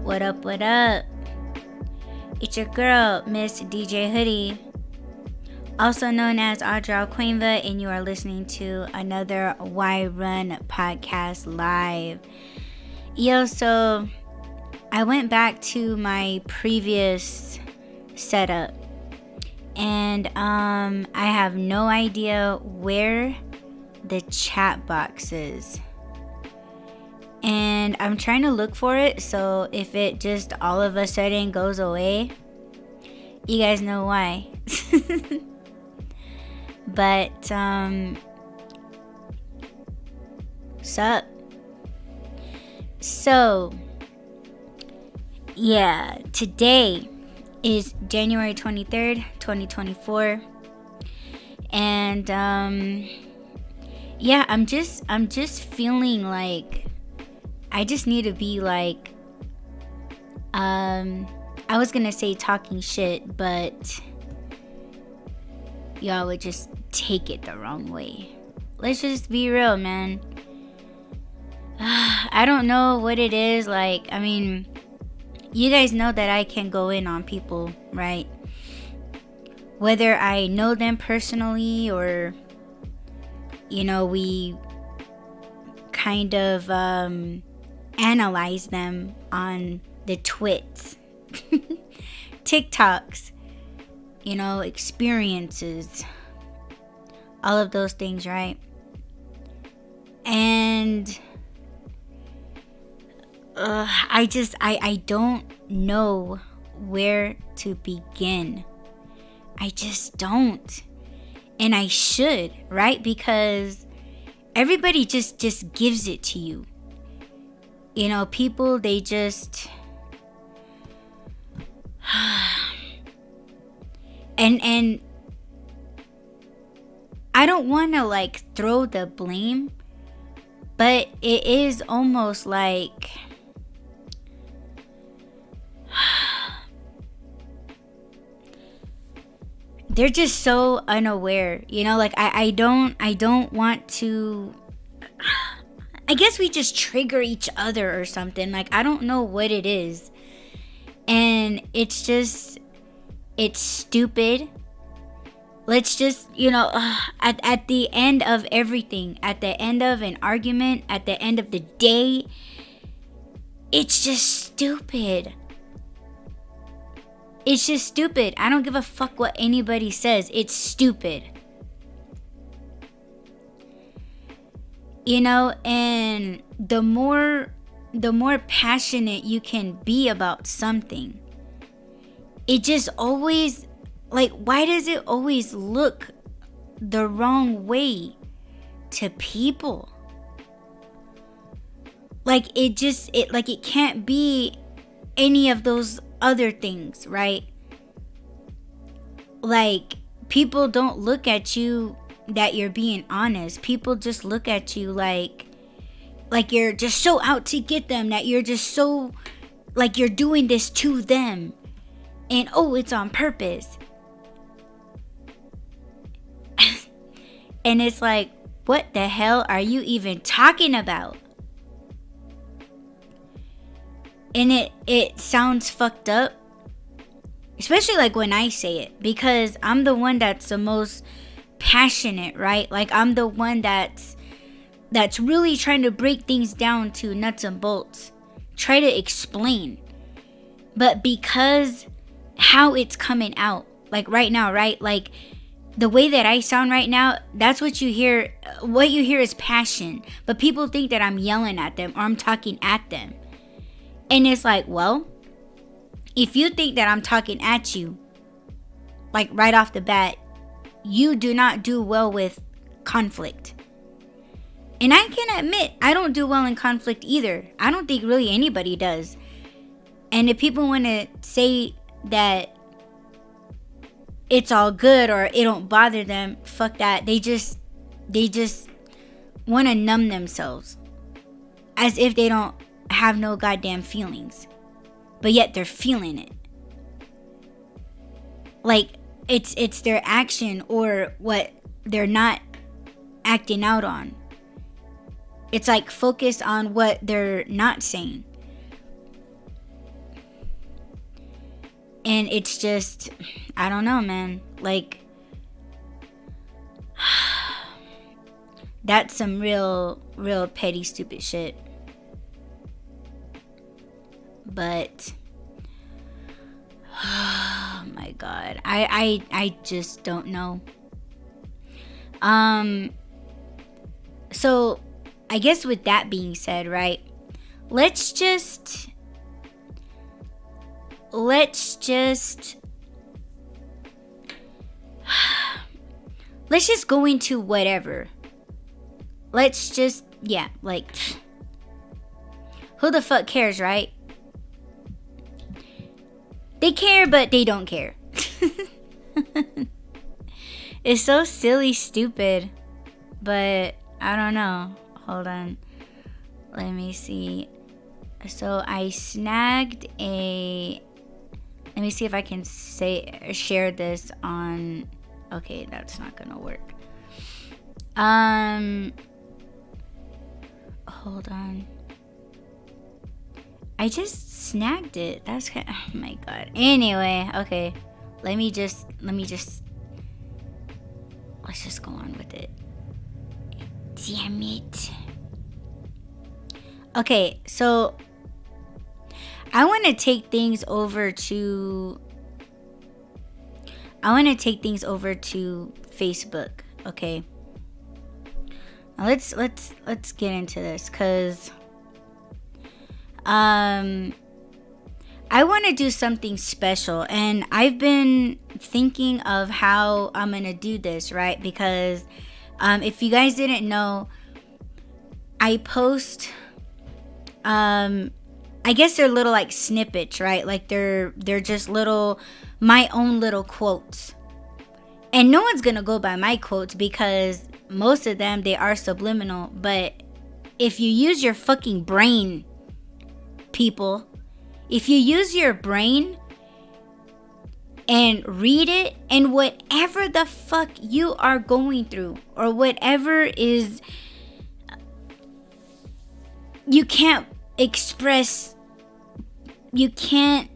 What up, what up? It's your girl, Miss DJ Hoodie, also known as Audra Quainva, and you are listening to another Why Run podcast live. Yo, so I went back to my previous setup, and I have no idea where the chat box is. And I'm trying to look for it, so if it just all of a sudden goes away, you guys know why. But sup? So yeah, today is January 23rd, 2024. And yeah, I'm just feeling like I just need to be like, I was gonna say talking shit, but y'all would just take it the wrong way. Let's just be real, man. I don't know what it is. Like, I mean, you guys know that I can go in on people, right? Whether I know them personally or, you know, we kind of, analyze them on the twits, TikToks, you know, experiences, all of those things, right? And I don't know where to begin. I just don't. And I should, right? Because everybody just gives it to you. You know, people, they just and I don't want to like throw the blame, but it is almost like they're just so unaware, you know, like I don't want to, I guess we just trigger each other or something. Like, I don't know what it is. And it's just, it's stupid. Let's just, you know, at the end of everything, at the end of an argument, at the end of the day, it's just stupid. It's just stupid. I don't give a fuck what anybody says. It's stupid. You know, and the more passionate you can be about something, it just always, like, why does it always look the wrong way to people? Like, it can't be any of those other things, right? Like, people don't look at you that you're being honest. People just look at you like you're just so out to get them, that you're just so, like, you're doing this to them, and oh, it's on purpose. And it's like, what the hell are you even talking about? And it sounds fucked up, especially like when I say it, because I'm the one that's the most passionate, right? Like, I'm the one that's really trying to break things down to nuts and bolts, try to explain. But because how it's coming out, like right now, right? Like, the way that I sound right now, that's what you hear. What you hear is passion, but people think that I'm yelling at them or I'm talking at them. And it's like, well, if you think that I'm talking at you, like right off the bat, you do not do well with conflict. And I can admit, I don't do well in conflict either. I don't think really anybody does. And if people want to say that it's all good or it don't bother them, fuck that. They just want to numb themselves as if they don't have no goddamn feelings, but yet they're feeling it. Like, it's their action or what they're not acting out on. It's like focus on what they're not saying. And it's just, I don't know, man. Like, that's some real petty, stupid shit. But, oh my God. I just don't know. So, I guess with that being said, right? Let's just let's just go into whatever. Let's just, yeah, like, who the fuck cares, right? They care, but they don't care. It's so silly, stupid. But I don't know. Hold on. Let me see. So I snagged a... Let me see if I can share this on... Okay, that's not gonna work. Hold on. I just snagged it. That's kind of, oh my God. Anyway, okay. Let's just go on with it. Damn it. Okay, so I want to take things over to Facebook, okay? Now let's get into this, cuz I want to do something special, and I've been thinking of how I'm going to do this, right? Because if you guys didn't know, I post I guess they're little like snippets, right? Like they're just little, my own little quotes. And no one's gonna go by my quotes because most of them, they are subliminal. But if you use your fucking brain, people, if you use your brain and read it, and whatever the fuck you are going through, or whatever is, you can't express, you can't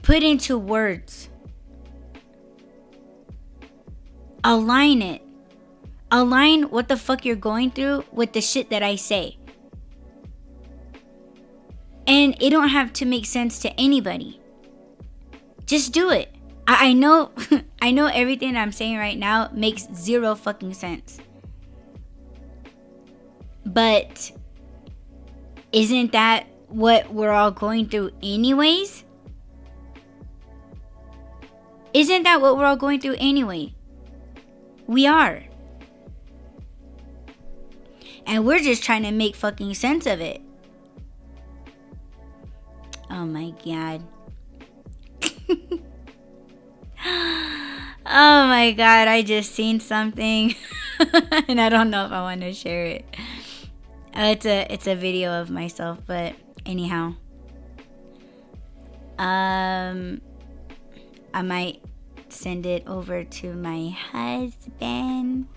put into words, align it. Align what the fuck you're going through with the shit that I say. And it don't have to make sense to anybody. Just do it. I know I know everything I'm saying right now makes zero fucking sense. But isn't that what we're all going through anyways? Isn't that what we're all going through anyway? We are. And we're just trying to make fucking sense of it. Oh my God. Oh my God, I just seen something. And I don't know if I want to share it. It's a video of myself, but anyhow. I might send it over to my husband.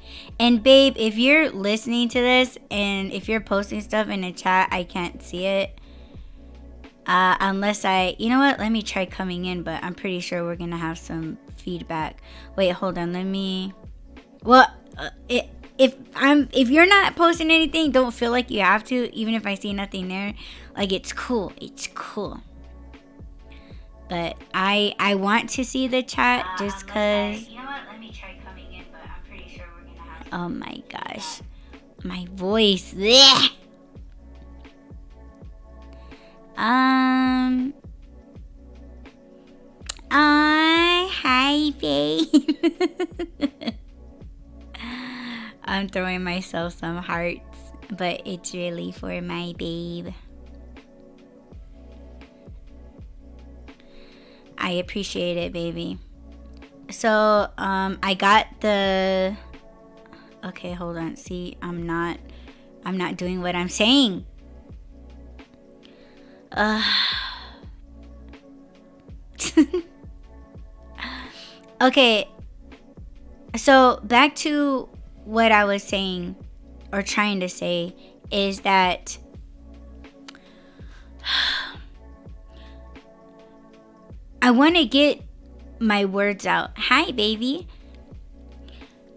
And babe, if you're listening to this and if you're posting stuff in the chat, I can't see it. Unless you know what? Let me try coming in, but I'm pretty sure we're gonna have some feedback. Wait, hold on. Let me. Well, if you're not posting anything, don't feel like you have to. Even if I see nothing there, like it's cool. It's cool. But I want to see the chat just cause. You know what? Let me try coming in, but I'm pretty sure we're gonna have. Oh my gosh, my voice. Blech. Hi, babe. I'm throwing myself some hearts, but it's really for my babe. I appreciate it, baby. So, I got the... Okay, hold on. See, I'm not doing what I'm saying. Okay, so back to what I was saying or trying to say is that I want to get my words out. Hi, baby.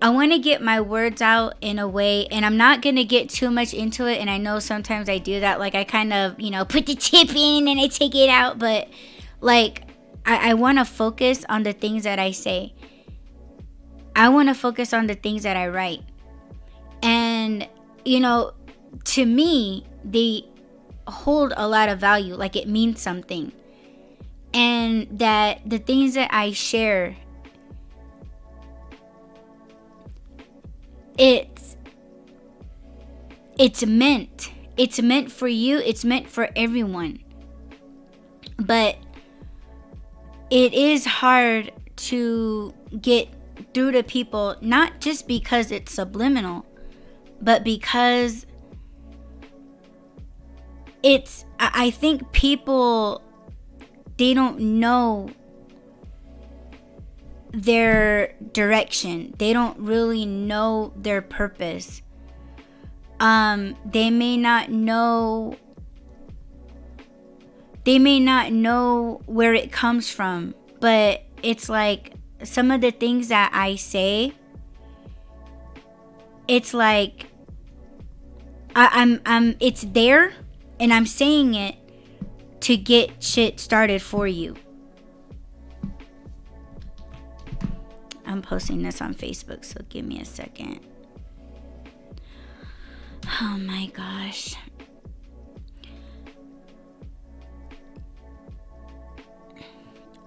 I want to get my words out in a way, and I'm not going to get too much into it. And I know sometimes I do that. Like, I kind of, put the tip in and I take it out. But, like, I want to focus on the things that I say. I want to focus on the things that I write. And, to me, they hold a lot of value. Like, it means something. And that the things that I share, it's meant for you, it's meant for everyone. But it is hard to get through to people, not just because it's subliminal, but because I think people, they don't know their direction. They don't really know their purpose. They may not know where it comes from, but it's like some of the things that I say, it's like I'm it's there, and I'm saying it to get shit started for you. I'm posting this on Facebook, so give me a second. Oh my gosh.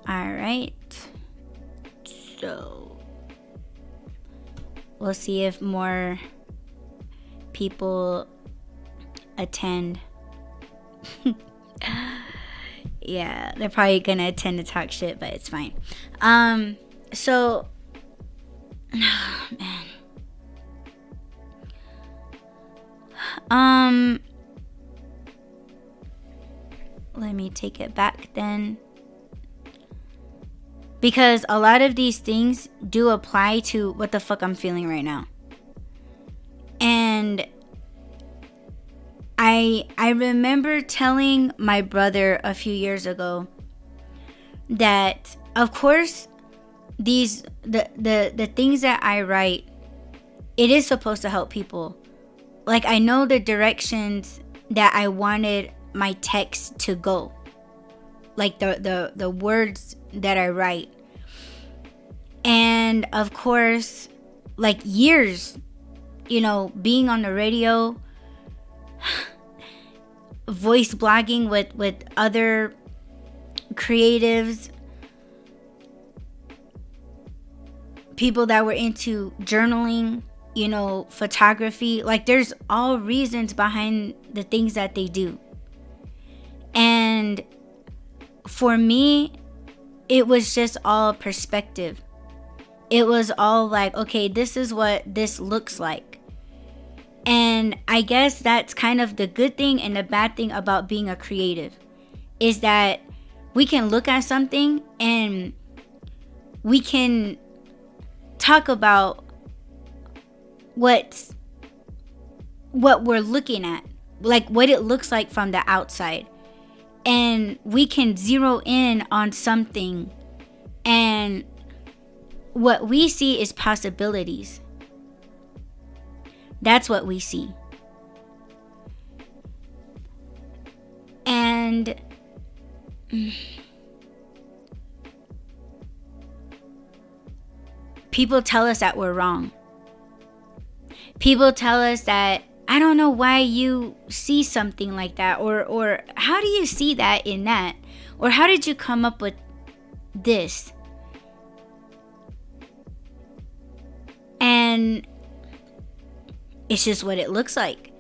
All right. So we'll see if more people attend. Yeah, they're probably gonna attend to talk shit, but it's fine. So, oh, man. Let me take it back then. Because a lot of these things do apply to what the fuck I'm feeling right now. And I remember telling my brother a few years ago that, of course, the things that I write, it is supposed to help people. Like, I know the directions that I wanted my text to go. Like the words that I write. And of course, like years, being on the radio, voice blogging with other creatives, people that were into journaling, photography. Like, there's all reasons behind the things that they do. And for me, it was just all perspective. It was all like, okay, this is what this looks like. And I guess that's kind of the good thing and the bad thing about being a creative, is that we can look at something and we can talk about what we're looking at, like what it looks like from the outside. And we can zero in on something, and what we see is possibilities. That's what we see. And people tell us that we're wrong. People tell us that, I don't know why you see something like that, or how do you see that in that, or how did you come up with this? And it's just what it looks like.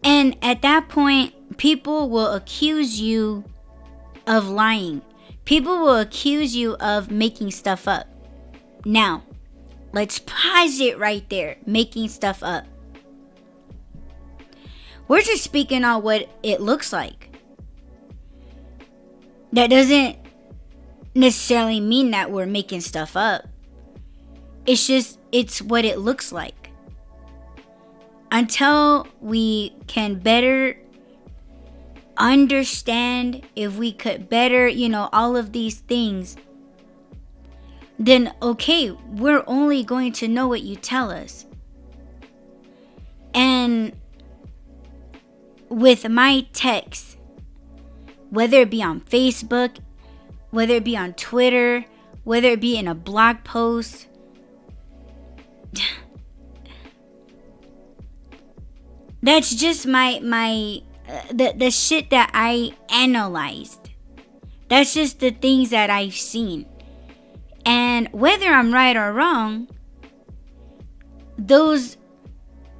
And at that point, people will accuse you of lying. People will accuse you of making stuff up. Now, let's pause it right there. Making stuff up. We're just speaking on what it looks like. That doesn't necessarily mean that we're making stuff up. It's what it looks like. Until we can better understand, if we could better, all of these things, then okay, we're only going to know what you tell us. And with my texts, whether it be on Facebook, whether it be on Twitter, whether it be in a blog post, that's just the shit that I analyzed. That's just the things that I've seen. And whether I'm right or wrong, those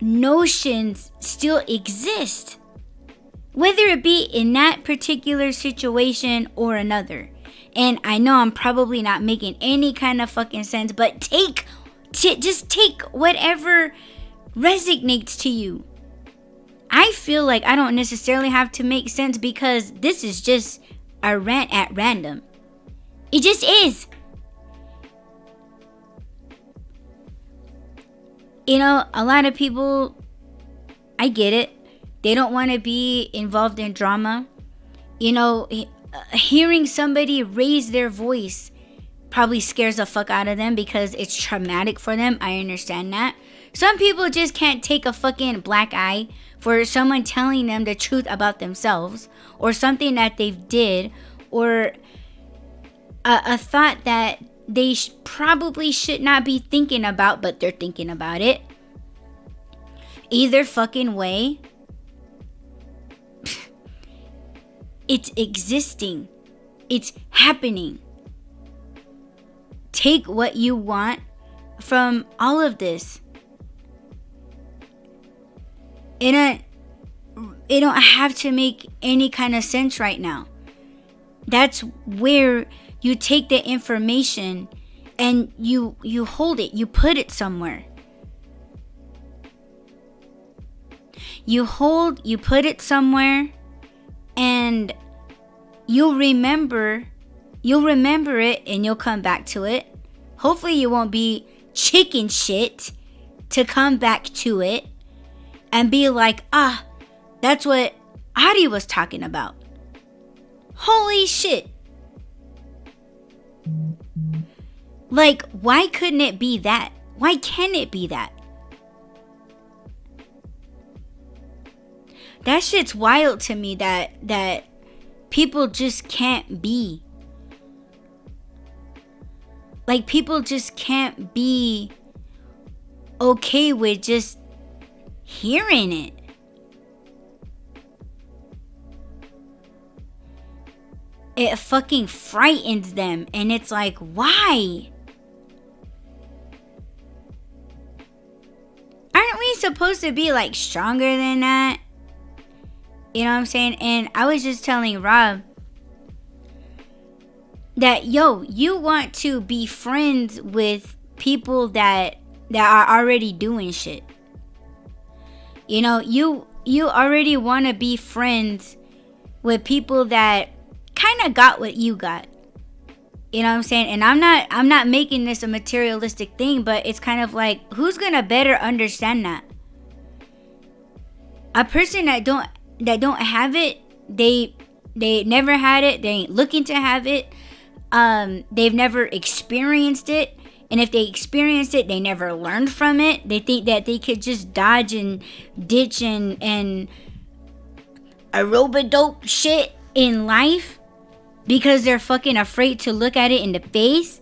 notions still exist. Whether it be in that particular situation or another. And I know I'm probably not making any kind of fucking sense, but just take whatever resonates to you. I feel like I don't necessarily have to make sense, because this is just a rant at random. It just is. A lot of people, I get it. They don't want to be involved in drama. Hearing somebody raise their voice probably scares the fuck out of them because it's traumatic for them. I understand that. Some people just can't take a fucking black eye for someone telling them the truth about themselves, or something that they've did, or a thought that they probably should not be thinking about, but they're thinking about it. Either fucking way, it's existing. It's happening. Take what you want from all of this. It don't have to make any kind of sense right now. That's where you take the information and you hold it. You put it somewhere. You put it somewhere, and you'll remember it, and you'll come back to it. Hopefully you won't be chicken shit to come back to it and be like, that's what Adi was talking about. Holy shit. Like, why couldn't it be that? Why can't it be that? That shit's wild to me that people just can't be. Like, people just can't be okay with just hearing it. It fucking frightens them, and it's like, why? Aren't we supposed to be like stronger than that? You know what I'm saying? And I was just telling Rob that, you want to be friends with people that are already doing shit. You already want to be friends with people that kind of got what you got. You know what I'm saying? And I'm not making this a materialistic thing, but it's kind of like, who's gonna better understand that? A person that don't have it, they never had it, they ain't looking to have it, they've never experienced it, and if they experienced it, they never learned from it. They think that they could just dodge and ditch and aerobic shit in life because they're fucking afraid to look at it in the face.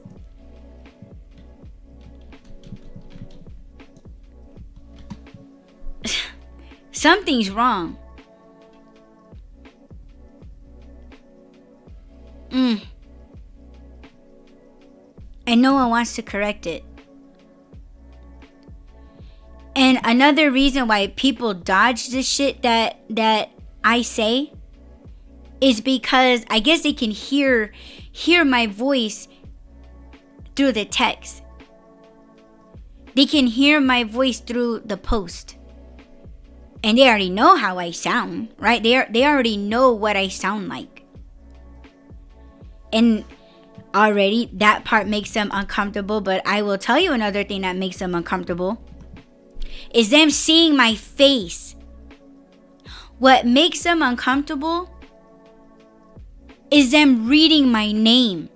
Something's wrong. And no one wants to correct it. And another reason why people dodge the shit that I say is because I guess they can hear my voice through the text. They can hear my voice through the post. And they already know how I sound, right? They already know what I sound like. And already that part makes them uncomfortable, but I will tell you another thing that makes them uncomfortable is them seeing my face. What makes them uncomfortable is them reading my name.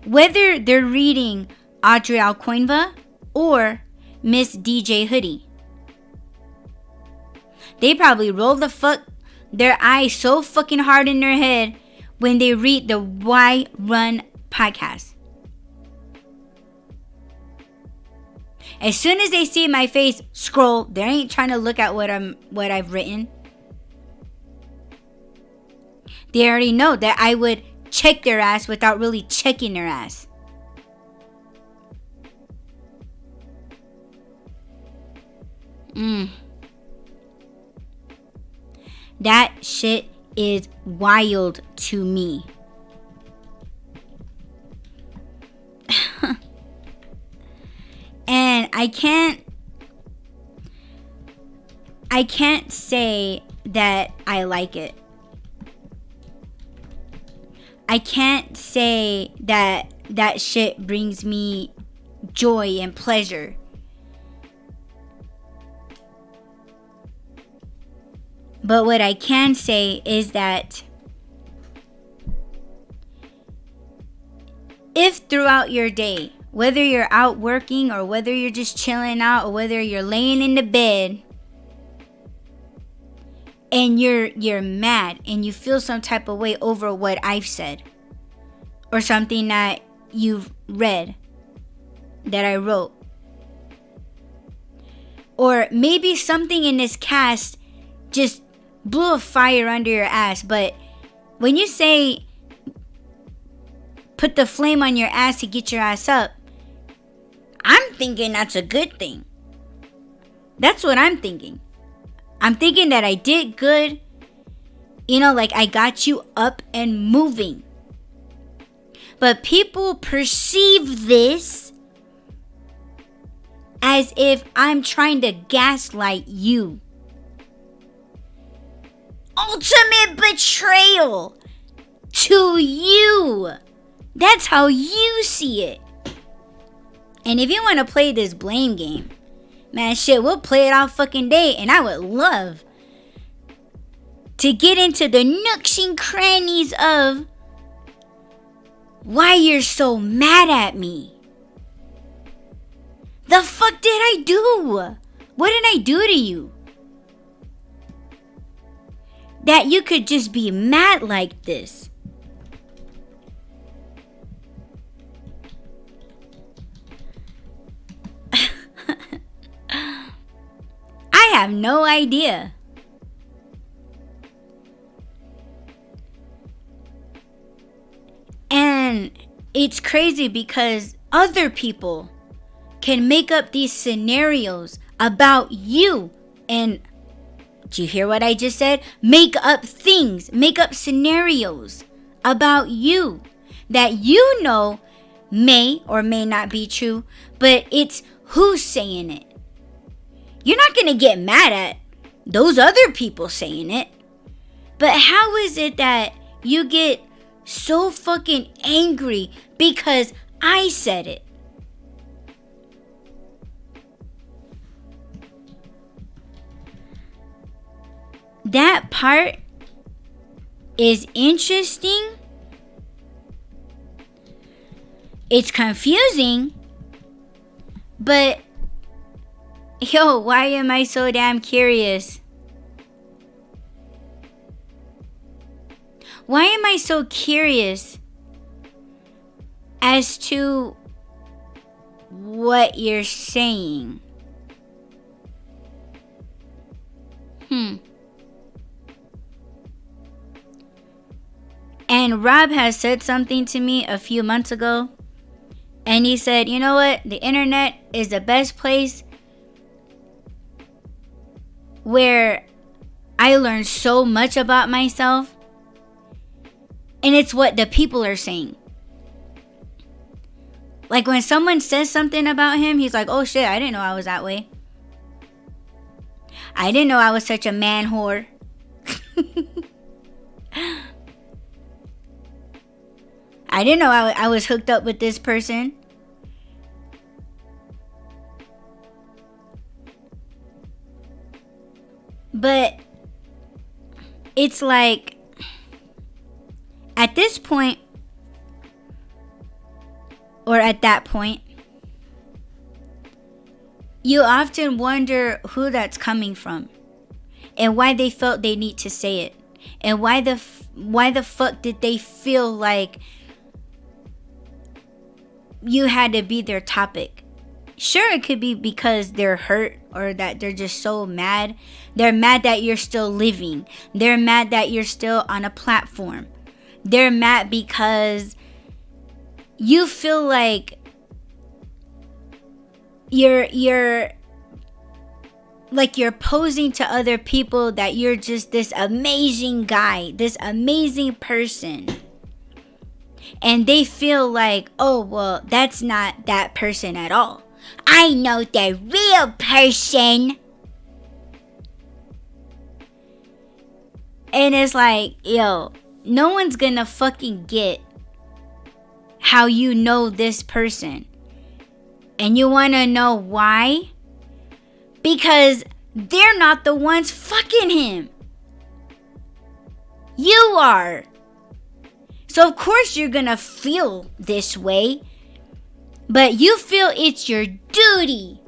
Whether they're reading Audrey Alcoinva or Miss DJ Hoodie. They probably roll their eyes so fucking hard in their head when they read the Why Run podcast. As soon as they see my face scroll, they ain't trying to look at what I've written. They already know that I would check their ass without really checking their ass. That shit is wild to me. And I can't say that I like it. I can't say that shit brings me joy and pleasure. But what I can say is that if throughout your day, whether you're out working or whether you're just chilling out or whether you're laying in the bed and you're mad and you feel some type of way over what I've said or something that you've read that I wrote, or maybe something in this cast just blew a fire under your ass, but when you say put the flame on your ass to get your ass up, I'm thinking that's a good thing. That's what I'm thinking. I'm thinking that I did good. You know, like I got you up and moving. But people perceive this as if I'm trying to gaslight you. Ultimate betrayal to you. That's how you see it. And if you want to play this blame game, man, shit, we'll play it all fucking day. And I would love to get into the nooks and crannies of why you're so mad at me. The fuck did I do? What did I do to you? That you could just be mad like this. I have no idea. And it's crazy because other people can make up these scenarios about you. And do you hear what I just said? Make up things, make up scenarios about you that you know may or may not be true, but it's who's saying it. You're not going to get mad at those other people saying it. But how is it that you get so fucking angry because I said it? That part is interesting. It's confusing. But yo, why am I so damn curious? Why am I so curious as to what you're saying? And Rob has said something to me a few months ago. And he said, you know what? The internet is the best place where I learned so much about myself. And it's what the people are saying. Like when someone says something about him, he's like, oh shit, I didn't know I was that way. I didn't know I was such a man whore. I didn't know I was hooked up with this person. But it's like, At this point, or at that point, you often wonder who that's coming from and why they felt they need to say it, and why the fuck did they feel like you had to be their topic. Sure, it could be because they're hurt, or that they're just so mad. They're mad that you're still living. They're mad that you're still on a platform. They're mad because you feel like you're posing to other people that you're just this amazing guy, this amazing person. And they feel like, oh, well, that's not that person at all. I know the real person. And it's like, yo, no one's gonna fucking get how you know this person. And you wanna know why? Because they're not the ones fucking him. You are. So of course you're gonna feel this way. But you feel it's your duty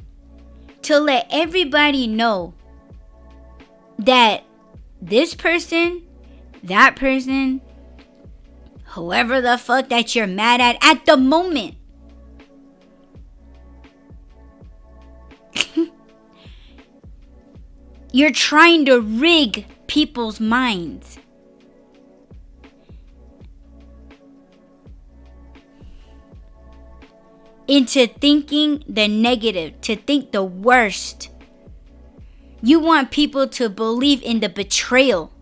to let everybody know that this person, that person, whoever the fuck that you're mad at the moment, you're trying to rig people's minds. Into thinking the negative, to think the worst. You want people to believe in the betrayal.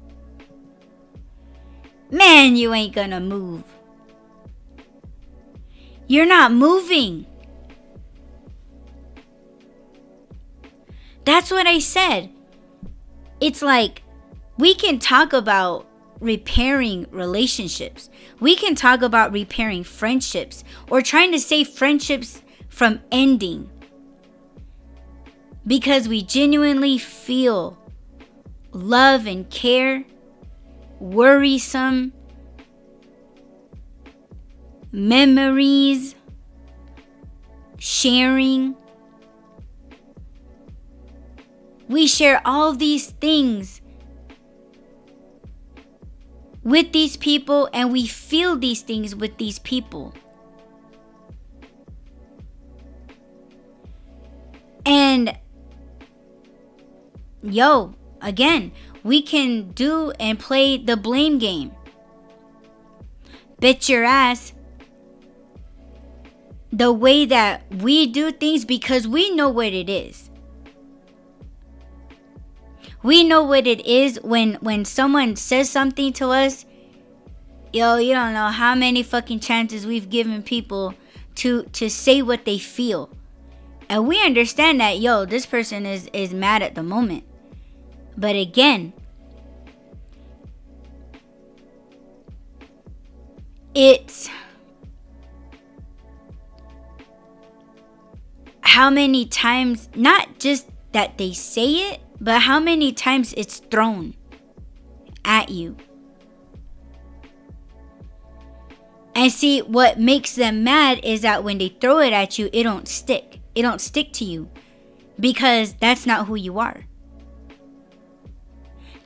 Man, you ain't gonna move. You're not moving. That's what I said. It's like, we can talk about repairing relationships. We can talk about repairing friendships, or trying to save friendships from ending, because we genuinely feel love and care, worrisome memories, sharing. We share all these things with these people, and we feel these things with these people. And yo, again, we can do and play the blame game. Bet your ass the way that we do things, because we know what it is. We know what it is when someone says something to us. Yo, you don't know how many fucking chances we've given people to say what they feel. And we understand that, yo, this person is mad at the moment. But again, it's how many times, not just that they say it, but how many times it's thrown at you. And see, what makes them mad is that when they throw it at you, it don't stick. It don't stick to you, because that's not who you are.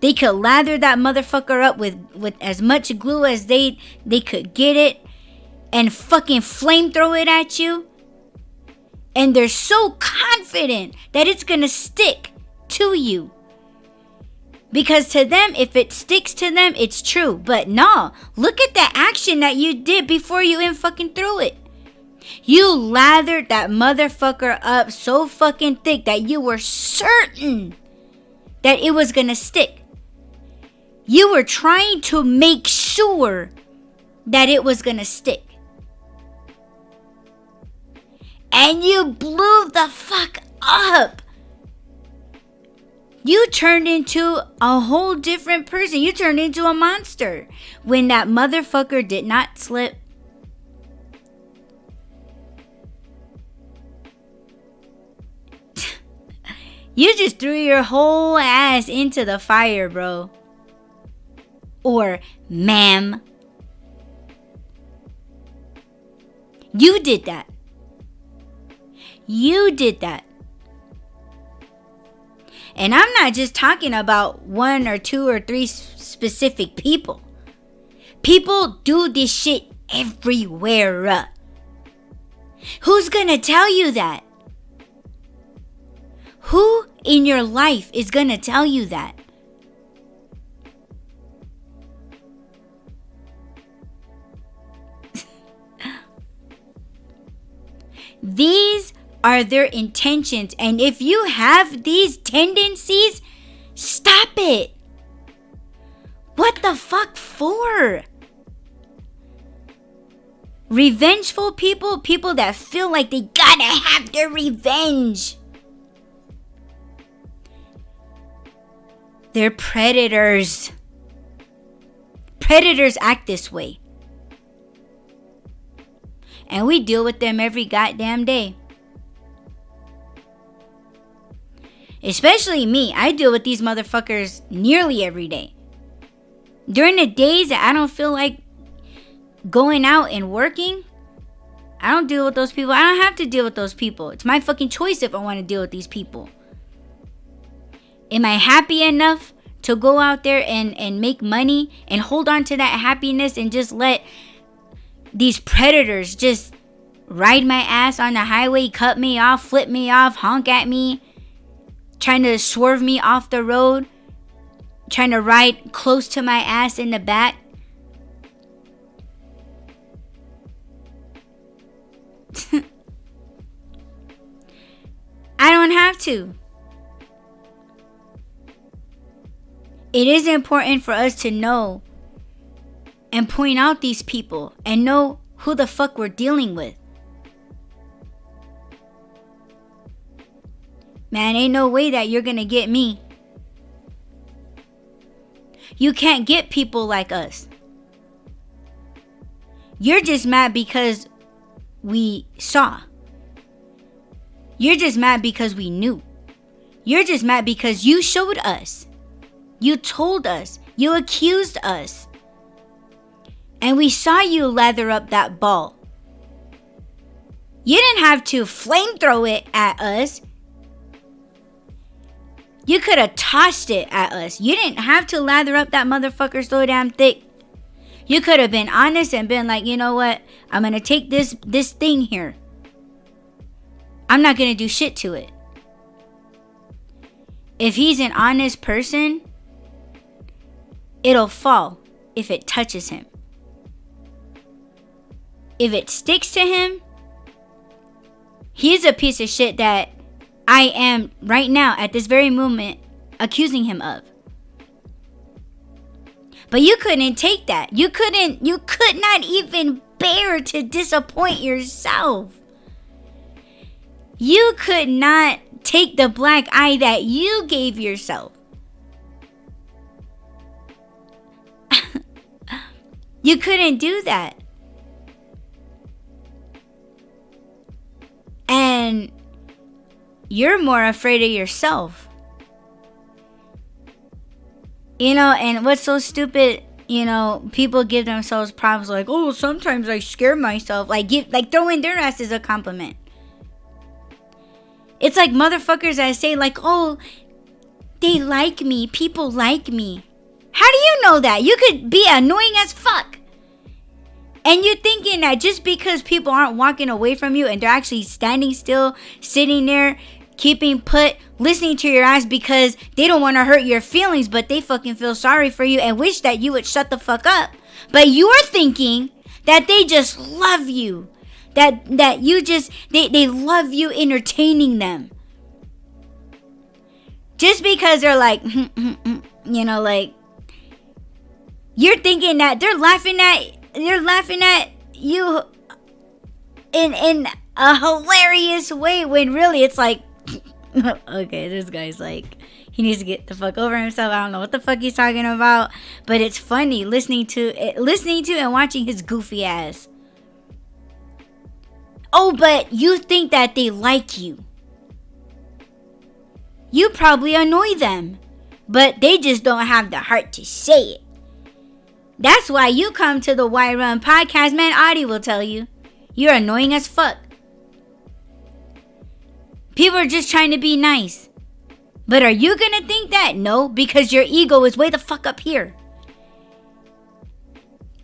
They could lather that motherfucker up with as much glue as they could get it, and fucking flamethrow it at you. And they're so confident that it's gonna stick to you, because to them, if it sticks to them, it's true. But no, look at the action that you did before you even fucking threw it. You lathered that motherfucker up so fucking thick that you were certain that it was gonna stick. You were trying to make sure that it was gonna stick. And you blew the fuck up. You turned into a whole different person. You turned into a monster when that motherfucker did not slip. You just threw your whole ass into the fire, bro. Or ma'am. You did that. You did that. And I'm not just talking about one or two or three specific people. People do this shit everywhere. Who's gonna tell you that? Who in your life is gonna tell you that? These are their intentions. And if you have these tendencies, stop it. What the fuck for? Revengeful people, people that feel like they gotta have their revenge. They're predators. Predators act this way. And we deal with them every goddamn day. Especially me. I deal with these motherfuckers nearly every day. During the days that I don't feel like going out and working, I don't deal with those people. I don't have to deal with those people. It's my fucking choice if I want to deal with these people. Am I happy enough to go out there and make money and hold on to that happiness and just let these predators just ride my ass on the highway, cut me off, flip me off, honk at me, trying to swerve me off the road, trying to ride close to my ass in the back? I don't have to. It is important for us to know and point out these people and know who the fuck we're dealing with. Man, ain't no way that you're gonna get me. You can't get people like us. You're just mad because we saw. You're just mad because we knew. You're just mad because you showed us. You told us. You accused us. And we saw you lather up that ball. You didn't have to flamethrow it at us. You could have tossed it at us. You didn't have to lather up that motherfucker so damn thick. You could have been honest and been like, you know what? I'm going to take this thing here. I'm not going to do shit to it. If he's an honest person, it'll fall if it touches him. If it sticks to him, he's a piece of shit that I am right now at this very moment accusing him of. But you couldn't take that. You could not even bear to disappoint yourself. You could not take the black eye that you gave yourself. You couldn't do that. And you're more afraid of yourself. You know, and what's so stupid, you know, people give themselves problems like, oh, sometimes I scare myself. Like throwing their ass is a compliment. It's like motherfuckers that say like, oh, they like me. People like me. How do you know that? You could be annoying as fuck. And you're thinking that just because people aren't walking away from you and they're actually standing still, sitting there, keeping put, listening to your ass because they don't want to hurt your feelings, but they fucking feel sorry for you and wish that you would shut the fuck up. But you're thinking that they just love you. That you just, they love you entertaining them. Just because they're like, you know, like, you're thinking that they're laughing at you in a hilarious way when really it's like, okay, this guy's like, he needs to get the fuck over himself. I don't know what the fuck he's talking about, but it's funny listening to and watching his goofy ass. Oh, but you think that they like you. You probably annoy them, but they just don't have the heart to say it. That's why you come to the Why Run podcast, man. Audie will tell you. You're annoying as fuck. People are just trying to be nice. But are you gonna think that? No, because your ego is way the fuck up here.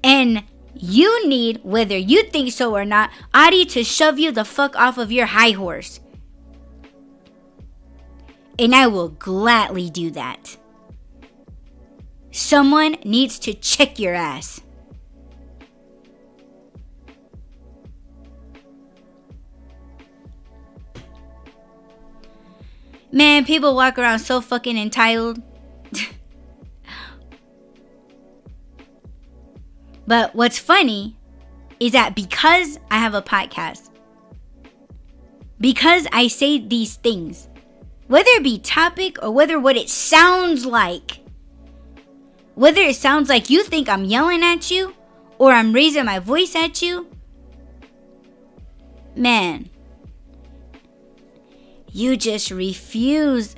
And you need, whether you think so or not, Adi to shove you the fuck off of your high horse. And I will gladly do that. Someone needs to check your ass. Man, people walk around so fucking entitled. But what's funny is that because I have a podcast, because I say these things, whether it be topic or whether what it sounds like, whether it sounds like you think I'm yelling at you or I'm raising my voice at you, man, you just refuse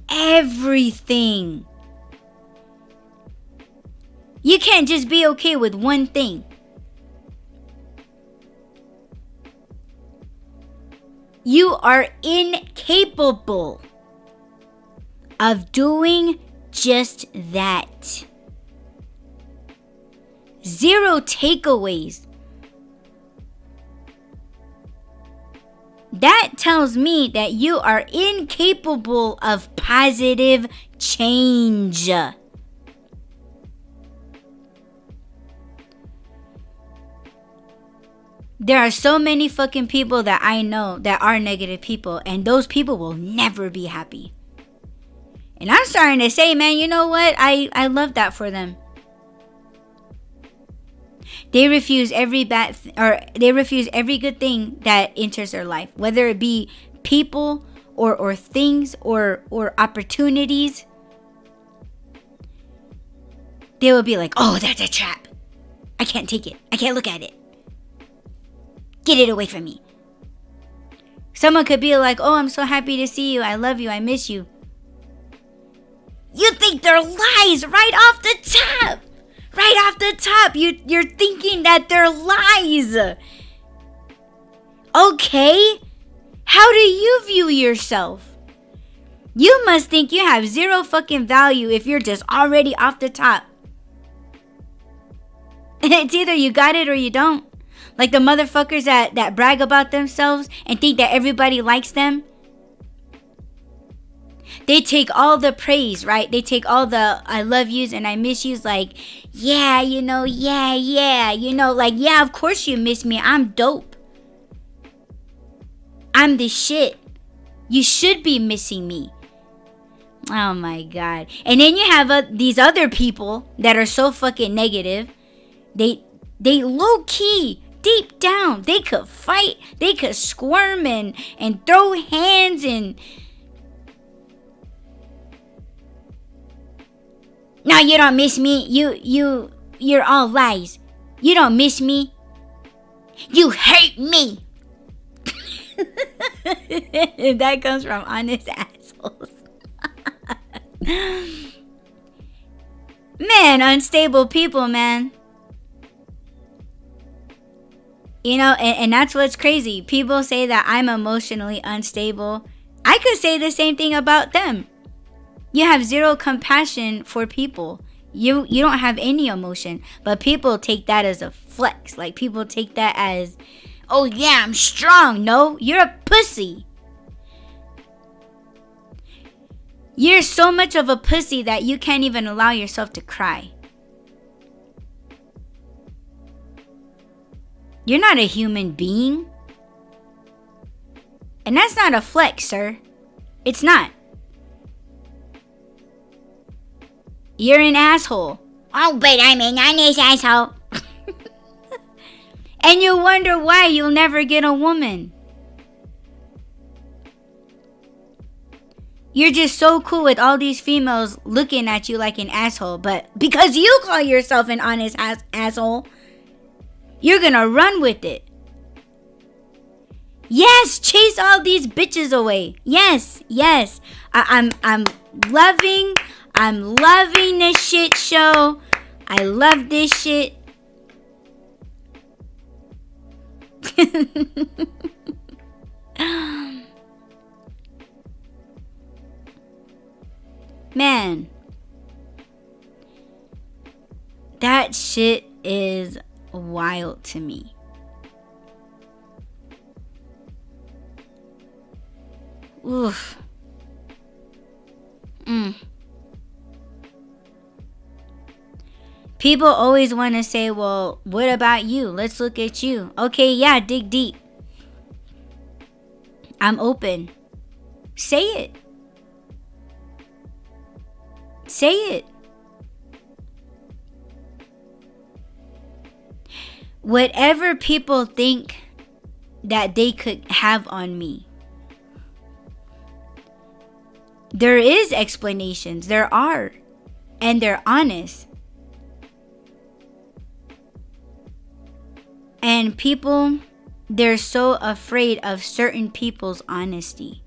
everything. You can't just be okay with one thing. You are incapable of doing just that. 0 takeaways. That tells me that you are incapable of positive change. There are so many fucking people that I know that are negative people, and those people will never be happy. And I'm starting to say, man, you know what? I love that for them. They refuse every they refuse every good thing that enters their life, whether it be people or things or opportunities. They will be like, oh, that's a trap. I can't take it. I can't look at it. Get it away from me. Someone could be like, oh, I'm so happy to see you. I love you. I miss you. You think they're lies right off the top. Right off the top. You're thinking that they're lies. Okay. How do you view yourself? You must think you have 0 fucking value if you're just already off the top. It's either you got it or you don't. Like the motherfuckers that brag about themselves and think that everybody likes them. They take all the praise, right? They take all the I love yous and I miss yous like, yeah, you know, yeah. You know, like, yeah, of course you miss me. I'm dope. I'm the shit. You should be missing me. Oh my God. And then you have these other people that are so fucking negative. They low key. Deep down, they could fight, they could squirm and throw hands and... No, you don't miss me. You're all lies. You don't miss me. You hate me. That comes from honest assholes. Man, unstable people, man. You know, and that's what's crazy. People say that I'm emotionally unstable. I could say the same thing about them. You have 0 compassion for people. You don't have any emotion. But people take that as a flex. Like people take that as, oh yeah, I'm strong. No, you're a pussy. You're so much of a pussy that you can't even allow yourself to cry. You're not a human being. And that's not a flex, sir. It's not. You're an asshole. Oh, but I'm an honest asshole. And you wonder why you'll never get a woman. You're just so cool with all these females looking at you like an asshole. But because you call yourself an honest asshole, you're gonna run with it. Yes, chase all these bitches away. Yes. I'm loving this shit show. I love this shit. Man, that shit is wild to me. Oof. People always want to say, well, what about you? Let's look at you. Okay, yeah, dig deep. I'm open. Say it. Say it. Whatever people think that they could have on me, there is explanations. There are. And they're honest. And people, they're so afraid of certain people's honesty.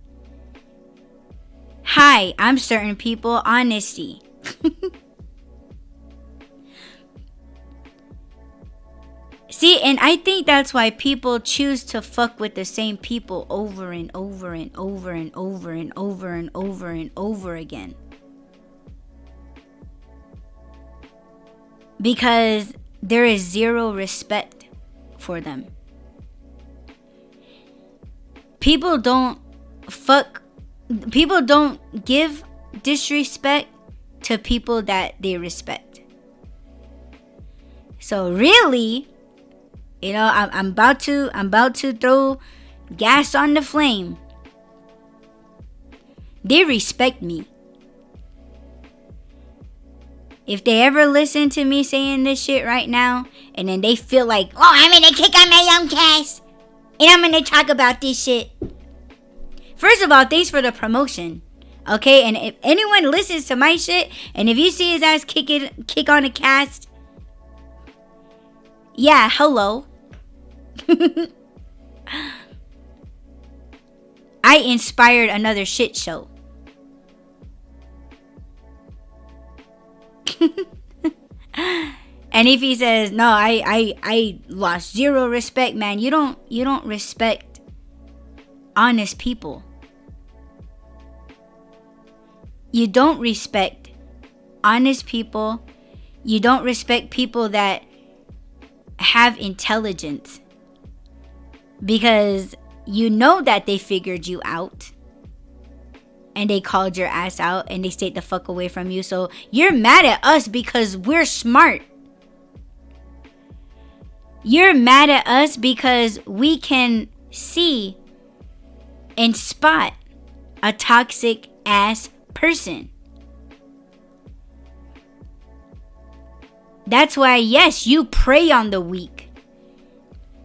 Hi, I'm certain people honesty. See, and I think that's why people choose to fuck with the same people over and over and over and over and over and over and over again. Because there is zero respect for them. People don't give disrespect to people that they respect. So really, you know, I'm about to throw gas on the flame. They respect me. If they ever listen to me saying this shit right now, and then they feel like, oh, I'm gonna kick on my young cast, and I'm gonna talk about this shit. First of all, thanks for the promotion. Okay, and if anyone listens to my shit, and if you see his ass kick on a cast, yeah, hello. I inspired another shit show. And if he says, no, I lost zero respect, man, you don't respect honest people. You don't respect honest people. You don't respect people that have intelligence, because you know that they figured you out and they called your ass out and they stayed the fuck away from you. So you're mad at us because we're smart. You're mad at us because we can see and spot a toxic ass person. That's why, yes, you prey on the weak.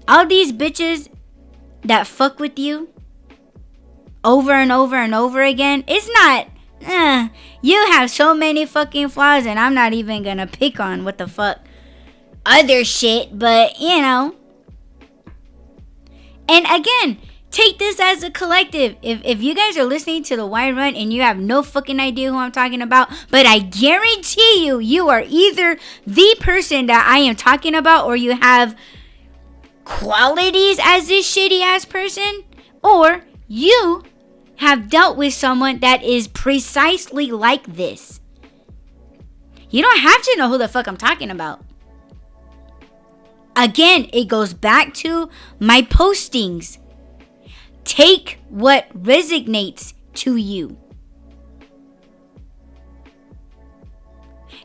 All these bitches that fuck with you over and over and over again, it's not, you have so many fucking flaws, and I'm not even gonna pick on what the fuck other shit, but you know. And again, take this as a collective. If you guys are listening to the Wide Run and you have no fucking idea who I'm talking about, but I guarantee you are either the person that I am talking about, or you have qualities as this shitty ass person, or you have dealt with someone that is precisely like this. You don't have to know who the fuck I'm talking about. Again, it goes back to my postings. Take what resonates to you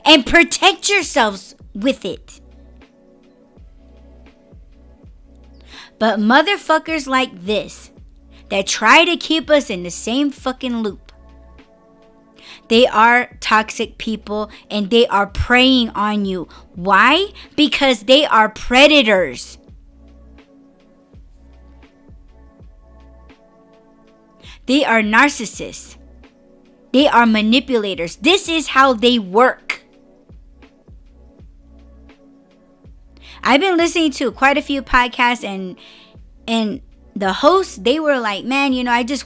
and protect yourselves with it. But motherfuckers like this that try to keep us in the same fucking loop, they are toxic people and they are preying on you. Why? Because they are predators. They are narcissists. They are manipulators. This is how they work. I've been listening to quite a few podcasts, and the hosts, they were like, man, you know, I just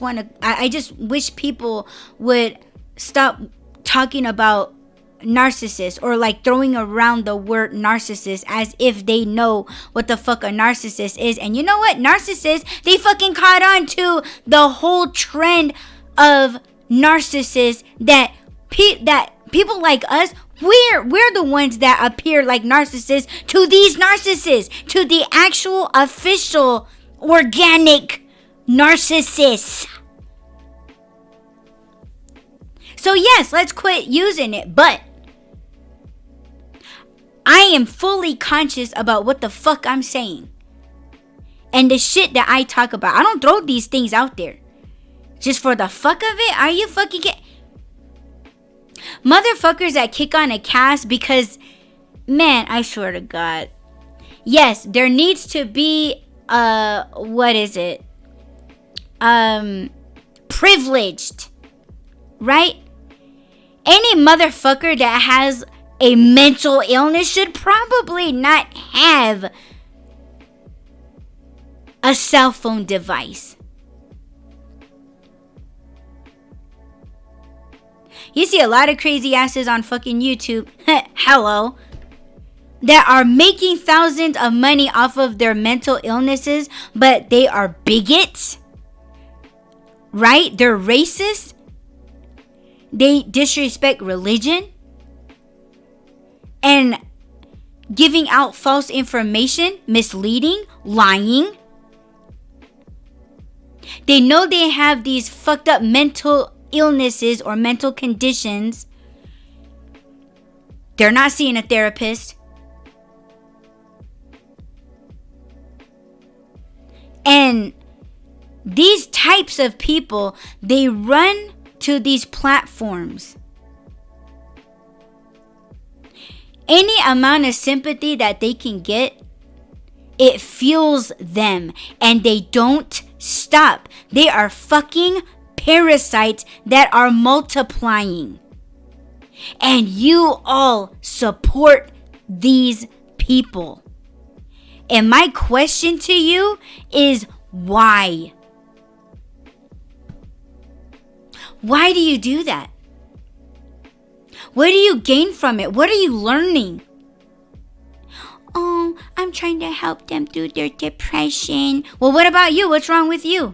wish people would stop talking about narcissist, or like throwing around the word narcissist as if they know what the fuck a narcissist is. And you know what? Narcissists, they fucking caught on to the whole trend of narcissists that people like us, we're the ones that appear like narcissists to these narcissists, to the actual official organic narcissists. So yes, let's quit using it, but I am fully conscious about what the fuck I'm saying and the shit that I talk about. I don't throw these things out there just for the fuck of it. Are you fucking motherfuckers that kick on a cast because, man, I swear to God. Yes, there needs to be privileged, right? Any motherfucker that has a mental illness should probably not have a cell phone device. You see a lot of crazy asses on fucking YouTube, hello, that are making thousands of money off of their mental illnesses, but they are bigots, right? They're racist. They disrespect religion and giving out false information, misleading, lying. They know they have these fucked up mental illnesses or mental conditions. They're not seeing a therapist. And these types of people, they run to these platforms. Any amount of sympathy that they can get, it fuels them, and they don't stop. They are fucking parasites that are multiplying. And you all support these people. And my question to you is why? Why do you do that? What do you gain from it? What are you learning? Oh, I'm trying to help them through their depression. Well, what about you? What's wrong with you?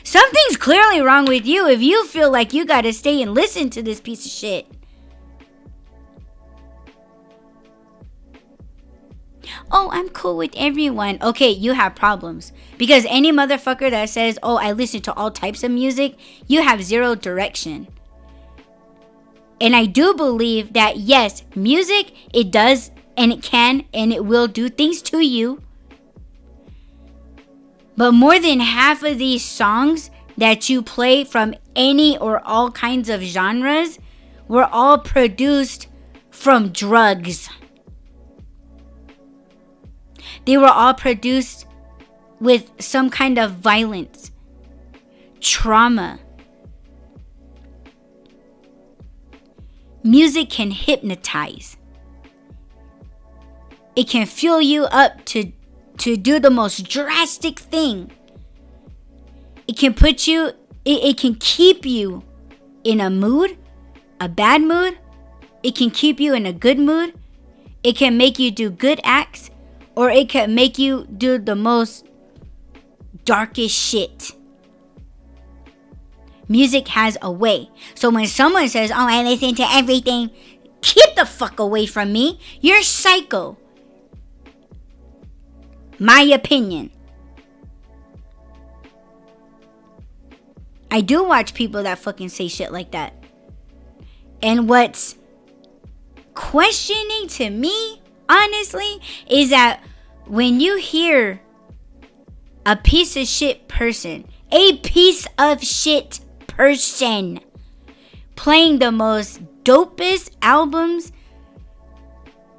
Something's clearly wrong with you if you feel like you gotta stay and listen to this piece of shit. Oh, I'm cool with everyone. Okay, you have problems. Because any motherfucker that says, oh, I listen to all types of music, you have zero direction. And I do believe that, yes, music, it does and it can and it will do things to you. But more than half of these songs that you play from any or all kinds of genres were all produced from drugs. They were all produced with some kind of violence, trauma. Music can hypnotize. It can fuel you up to do the most drastic thing. It can put you, it can keep you in a mood, a bad mood. It can keep you in a good mood. It can make you do good acts, or it can make you do the most darkest shit. Music has a way. So when someone says, oh, I listen to everything, keep the fuck away from me. You're psycho. My opinion. I do watch people that fucking say shit like that. And what's questioning to me, honestly, is that when you hear a piece of shit person, playing the most dopest albums,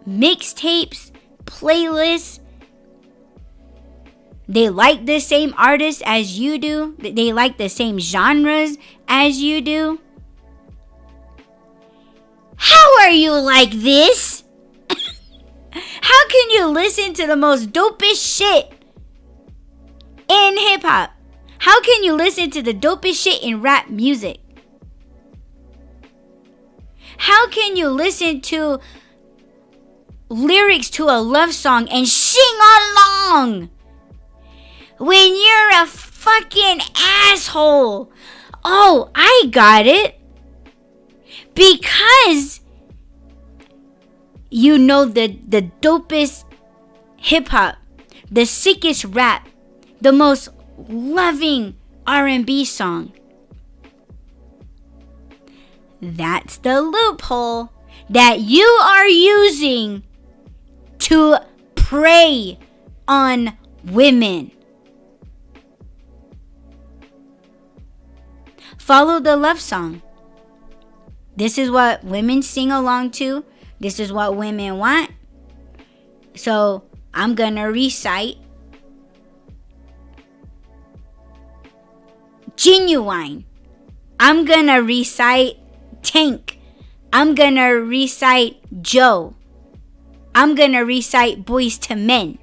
mixtapes, playlists, they like the same artists as you do, they like the same genres as you do. How are you like this? How can you listen to the most dopest shit in hip hop? How can you listen to the dopest shit in rap music? How can you listen to lyrics to a love song and sing along when you're a fucking asshole? Oh, I got it. Because you know the dopest hip hop, the sickest rap, the most loving R&B song. That's the loophole that you are using to prey on women. Follow the love song. This is what women sing along to. This is what women want. So I'm gonna recite Genuine. I'm gonna recite Tank. I'm gonna recite Joe. I'm gonna recite Boys to Men.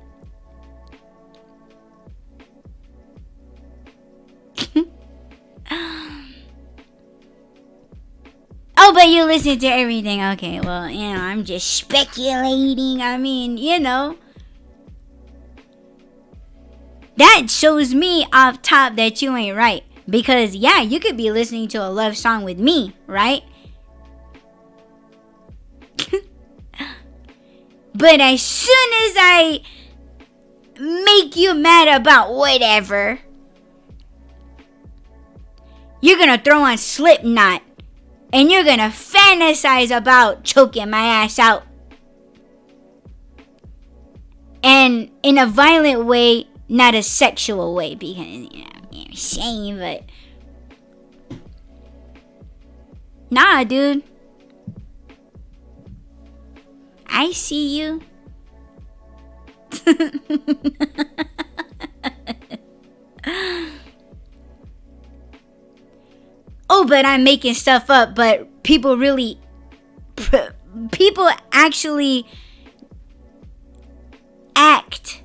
Oh, but you listen to everything. Okay, well, I'm just speculating. I mean, that shows me off top that you ain't right. Because, yeah, you could be listening to a love song with me, right? But as soon as I make you mad about whatever, you're gonna throw on Slipknot. And you're gonna fantasize about choking my ass out. And in a violent way, not a sexual way. Because, I'm saying, but... Nah, dude. I see you. Oh, but I'm making stuff up. But people actually act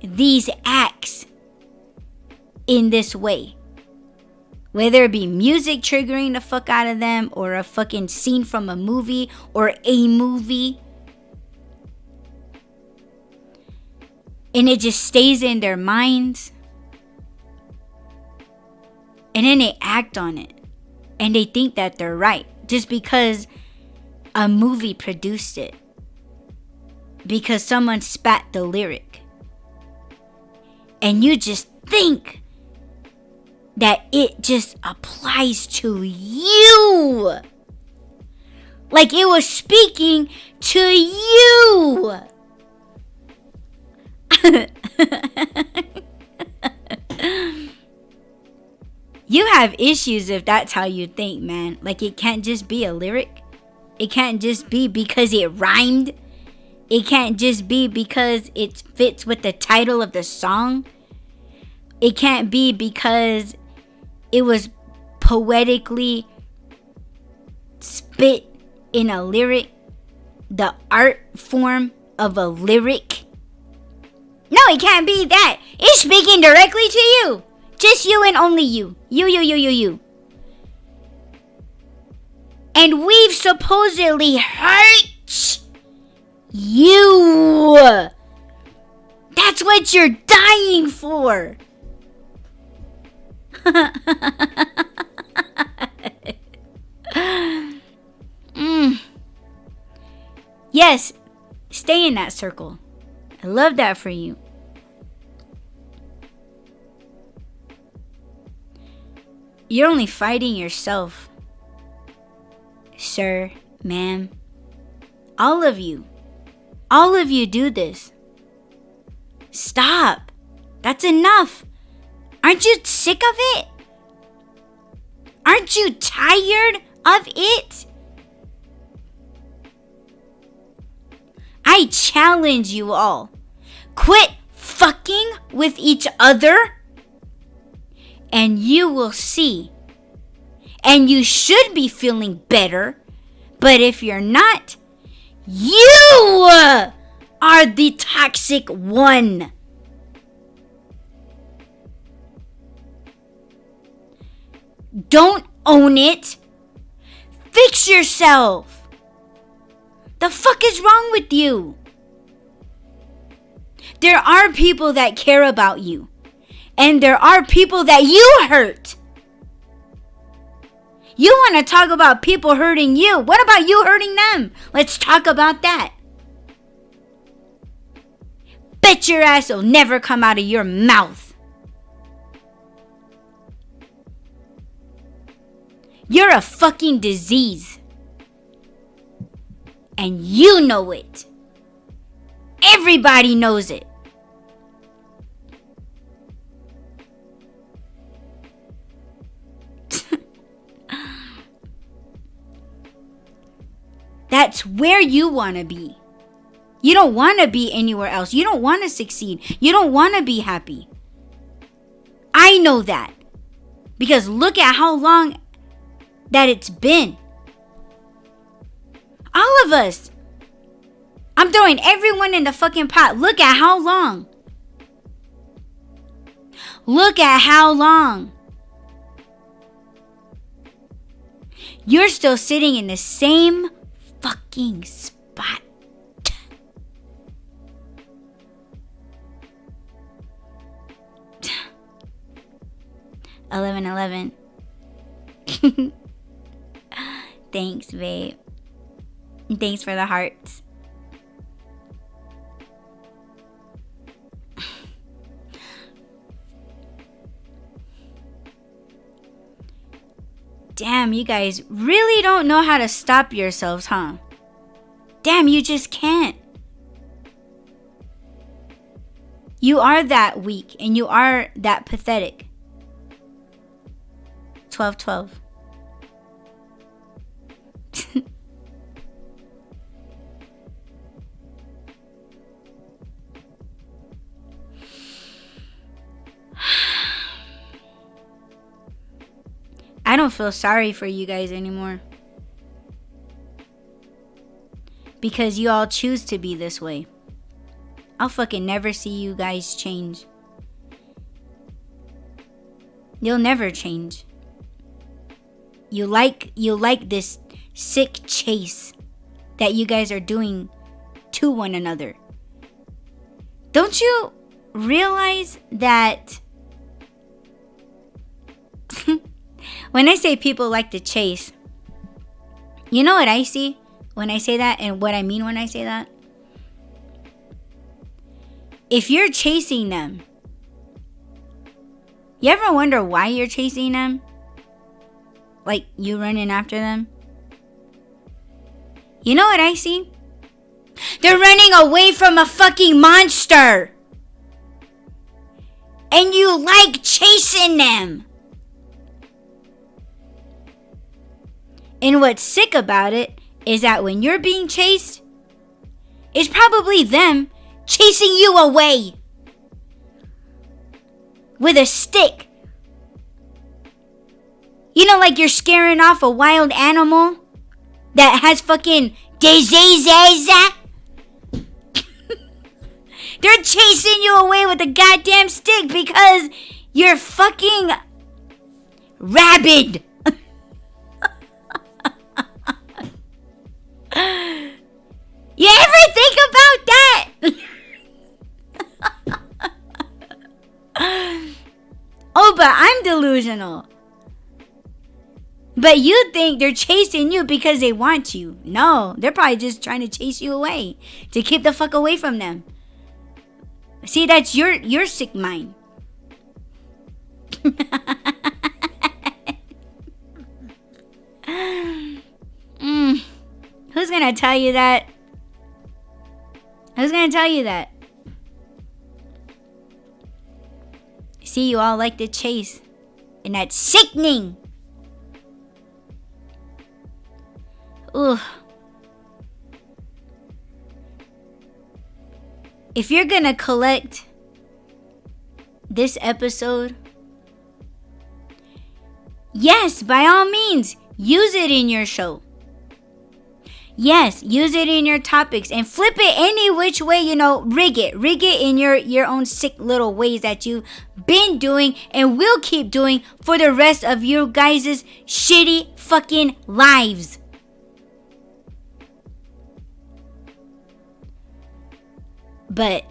these acts in this way. Whether it be music triggering the fuck out of them, or a fucking scene from a movie, or a movie. And it just stays in their minds. And then they act on it. And they think that they're right. Just because a movie produced it. Because someone spat the lyric. And you just think that it just applies to you. Like it was speaking to you. You have issues if that's how you think, man. Like it can't just be a lyric. It can't just be because it rhymed. It can't just be because it fits with the title of the song. It can't be because it was poetically spit in a lyric. The art form of a lyric. No, it can't be that. It's speaking directly to you. Just you and only you. You. And we've supposedly hurt you. That's what you're dying for. Yes, stay in that circle. I love that for you. You're only fighting yourself, sir, ma'am. All of you do this. Stop. That's enough. Aren't you sick of it? Aren't you tired of it? I challenge you all. Quit fucking with each other. And you will see. And you should be feeling better. But if you're not, you are the toxic one. Don't own it. Fix yourself. The fuck is wrong with you? There are people that care about you. And there are people that you hurt. You want to talk about people hurting you. What about you hurting them? Let's talk about that. Bet your ass will never come out of your mouth. You're a fucking disease. And you know it. Everybody knows it. That's where you want to be. You don't want to be anywhere else. You don't want to succeed. You don't want to be happy. I know that. Because look at how long that it's been. All of us. I'm throwing everyone in the fucking pot. Look at how long. Look at how long. You're still sitting in the same fucking spot. 11:11. Thanks, babe. Thanks for the hearts. Damn, you guys really don't know how to stop yourselves, huh? Damn, you just can't. You are that weak and you are that pathetic. 12:12. I don't feel sorry for you guys anymore. Because you all choose to be this way. I'll fucking never see you guys change. You'll never change. You like this sick chase that you guys are doing to one another. Don't you realize that when I say people like to chase, you know what I see when I say that and what I mean when I say that? If you're chasing them, you ever wonder why you're chasing them? Like you running after them? You know what I see? They're running away from a fucking monster. And you like chasing them. And what's sick about it is that when you're being chased, it's probably them chasing you away with a stick. You know, like you're scaring off a wild animal that has fucking diseases. They're chasing you away with a goddamn stick because you're fucking rabid. You ever think about that? Oh, but I'm delusional. But you think they're chasing you because they want you. No, they're probably just trying to chase you away to keep the fuck away from them. See, that's your sick mind. Who's gonna tell you that? Who's gonna tell you that? See, you all like to chase. And that's sickening. Ugh. If you're gonna collect this episode, yes, by all means, use it in your show. Yes, use it in your topics and flip it any which way, rig it in your own sick little ways that you've been doing and will keep doing for the rest of you guys' shitty fucking lives. But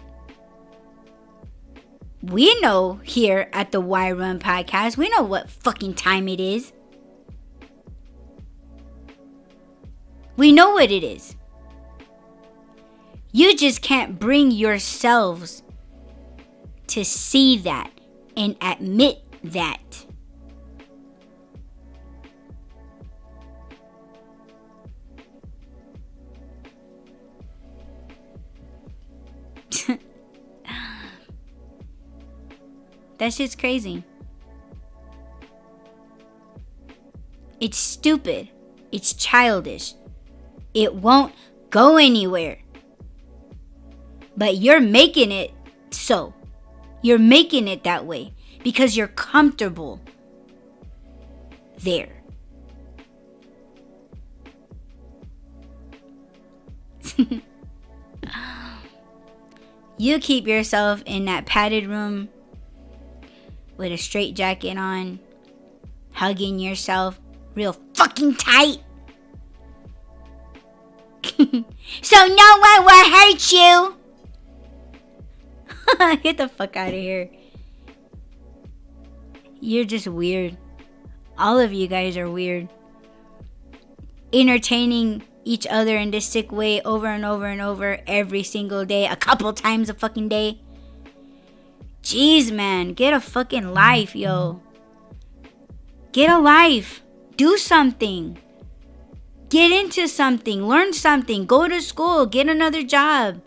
we know here at the Why Run podcast, we know what fucking time it is. We know what it is. You just can't bring yourselves to see that and admit that. That shit's crazy. It's stupid. It's childish. It won't go anywhere. But you're making it so. You're making it that way because you're comfortable there. You keep yourself in that padded room with a straight jacket on, hugging yourself real fucking tight. So no one will hurt you. Get the fuck out of here. You're just weird. All of you guys are weird. Entertaining each other in this sick way over and over and over every single day, a couple times a fucking day. Jeez, man, get a fucking life, yo. Get a life. Do something. Get into something. Learn something. Go to school. Get another job.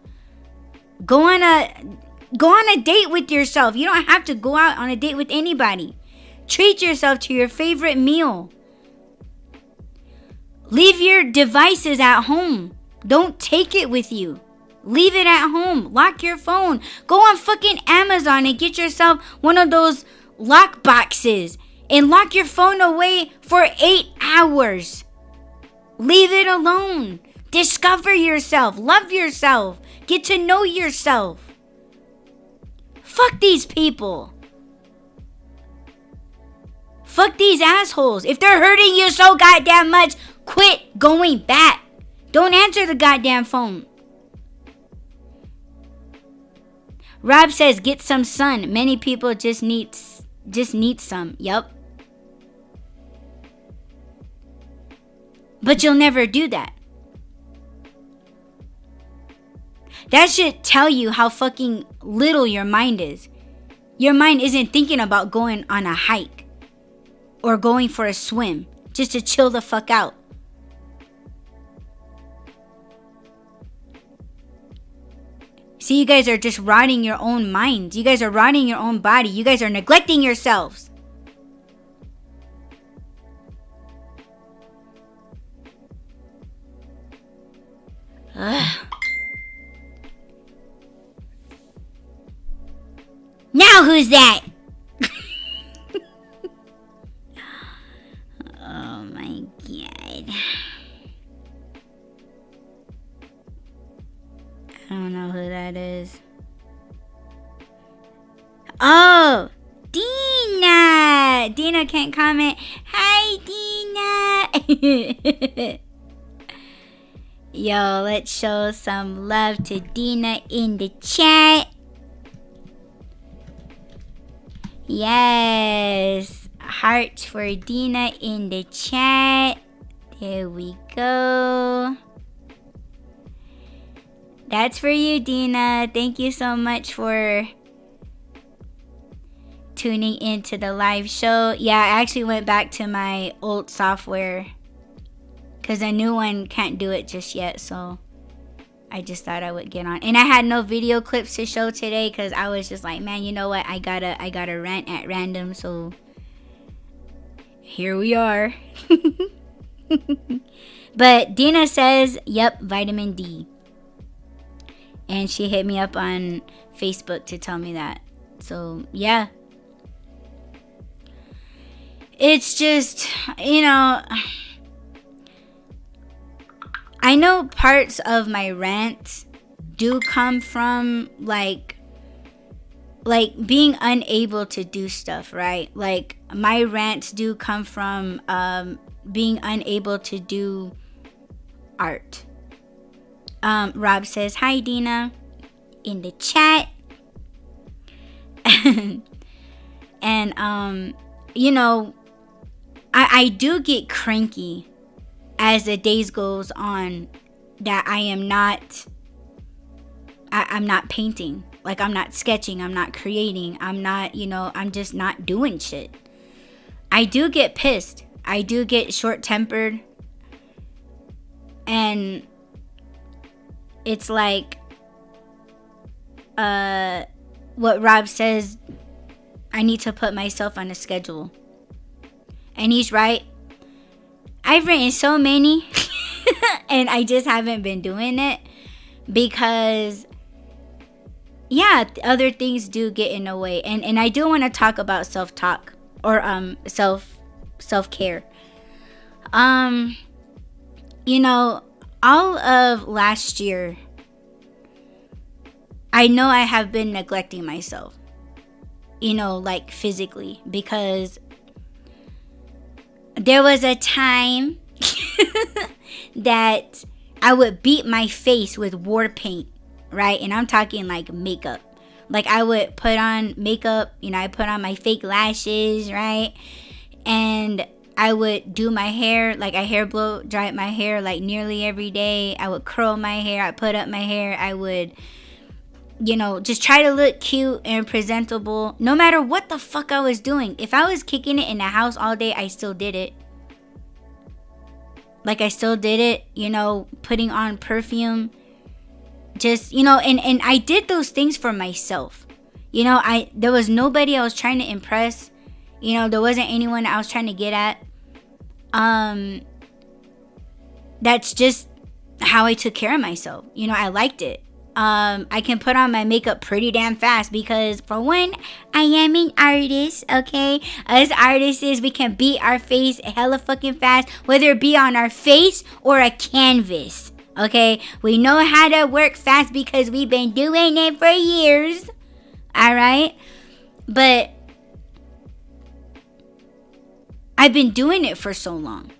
Go on a date with yourself. You don't have to go out on a date with anybody. Treat yourself to your favorite meal. Leave your devices at home. Don't take it with you. Leave it at home. Lock your phone. Go on fucking Amazon and get yourself one of those lock boxes and lock your phone away for 8 hours. Leave it alone. Discover yourself. Love yourself. Get to know yourself. Fuck these people. Fuck these assholes. If they're hurting you so goddamn much, quit going back. Don't answer the goddamn phone. Rob says, get some sun. Many people just need some. Yup. But you'll never do that. That should tell you how fucking little your mind is. Your mind isn't thinking about going on a hike or going for a swim just to chill the fuck out. See, you guys are just rotting your own minds. You guys are rotting your own body. You guys are neglecting yourselves. Ugh. Now who's that? Oh my god. I don't know who that is. Oh, Dina. Dina can't comment. Hi, Dina. Yo, let's show some love to Dina in the chat. Yes. Hearts for Dina in the chat. There we go. That's for you, Dina. Thank you so much for tuning into the live show. Yeah, I actually went back to my old software because a new one can't do it just yet. So I just thought I would get on. And I had no video clips to show today because I was just like, man, you know what? I gotta rant at random. So here we are. But Dina says, yep, vitamin D. And she hit me up on Facebook to tell me that. So, yeah. It's just, you know, I know parts of my rants do come from, like being unable to do stuff, right? Like, my rants do come from being unable to do art. Rob says, hi, Dina. in the chat. And you know, I do get cranky as the days goes on that I'm not painting. Like, I'm not sketching, I'm not creating, I'm not, I'm just not doing shit. I do get pissed. I do get short-tempered. And it's like what Rob says, I need to put myself on a schedule. And he's right. I've written so many and I just haven't been doing it because other things do get in the way. And I do want to talk about self-talk or self-care. All of last year, I know I have been neglecting myself, like physically, because there was a time that I would beat my face with war paint, right? And I'm talking like makeup. Like, I would put on makeup, I put on my fake lashes, right? And I would do my hair, like I hair blow dry my hair like nearly every day. I would curl my hair, I put up my hair, I would, just try to look cute and presentable no matter what the fuck I was doing. If I was kicking it in the house all day, I still did it. Like, I still did it, putting on perfume. Just, and I did those things for myself. There was nobody I was trying to impress. There wasn't anyone I was trying to get at. That's just how I took care of myself. I liked it. I can put on my makeup pretty damn fast because, for one, I am an artist, okay? As artists, we can beat our face hella fucking fast, whether it be on our face or a canvas, okay? We know how to work fast because we've been doing it for years, all right? But I've been doing it for so long,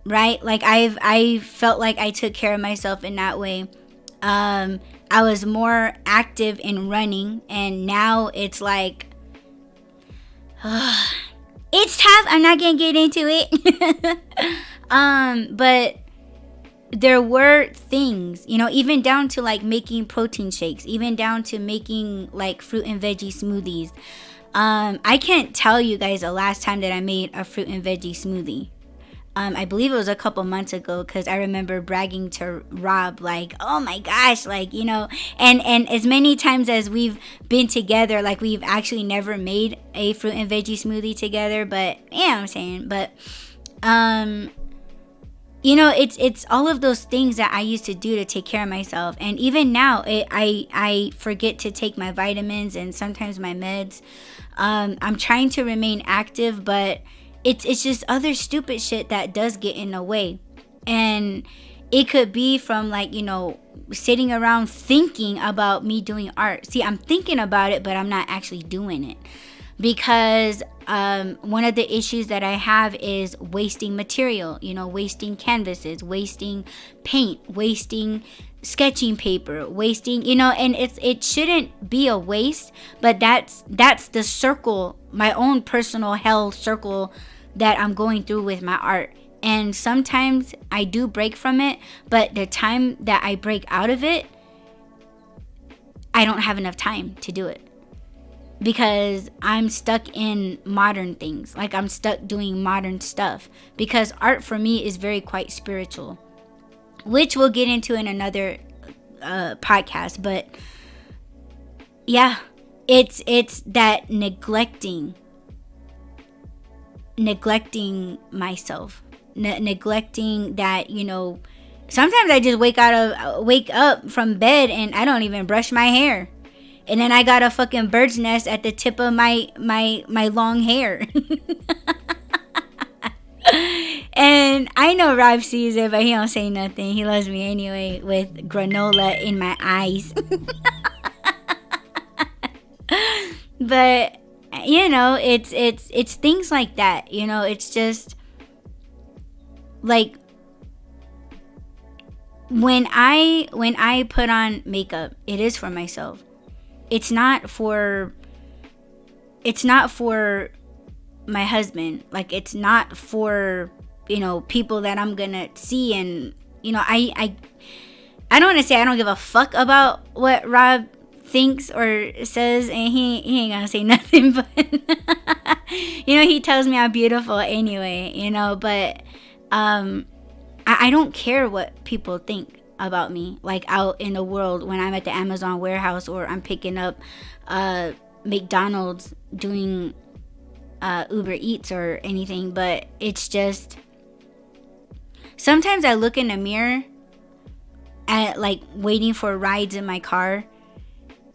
right? Like, I felt like I took care of myself in that way. I was more active in running, and now it's like, it's tough. I'm not gonna get into it. But there were things, even down to like making protein shakes, even down to making like fruit and veggie smoothies. I can't tell you guys the last time that I made a fruit and veggie smoothie. I believe it was a couple months ago, because I remember bragging to Rob, like, oh my gosh, like, and as many times as we've been together, like, we've actually never made a fruit and veggie smoothie together, but, I'm saying, but, it's all of those things that I used to do to take care of myself. And even now, I forget to take my vitamins and sometimes my meds. I'm trying to remain active, but it's just other stupid shit that does get in the way. And it could be from, like, sitting around thinking about me doing art. See, I'm thinking about it, but I'm not actually doing it. Because one of the issues that I have is wasting material, wasting canvases, wasting paint, wasting sketching paper, wasting, and it shouldn't be a waste, but that's the circle, my own personal hell circle that I'm going through with my art. And sometimes I do break from it, but the time that I break out of it, I don't have enough time to do it. Because I'm stuck in modern things. Like, I'm stuck doing modern stuff. Because art for me is very quite spiritual. Which we'll get into in another podcast. But yeah, it's that neglecting myself. Neglecting that, sometimes I just wake up from bed and I don't even brush my hair. And then I got a fucking bird's nest at the tip of my long hair. And I know Rob sees it, but he don't say nothing. He loves me anyway with granola in my eyes. But, it's things like that. It's just like when I put on makeup, it is for myself. It's not for my husband. Like, it's not for, people that I'm gonna see. And I don't want to say I don't give a fuck about what Rob thinks or says, and he ain't gonna say nothing, but he tells me I'm beautiful anyway, but I don't care what people think about me, like, out in the world when I'm at the Amazon warehouse or I'm picking up McDonald's, doing Uber Eats or anything. But it's just, sometimes I look in the mirror at, like, waiting for rides in my car.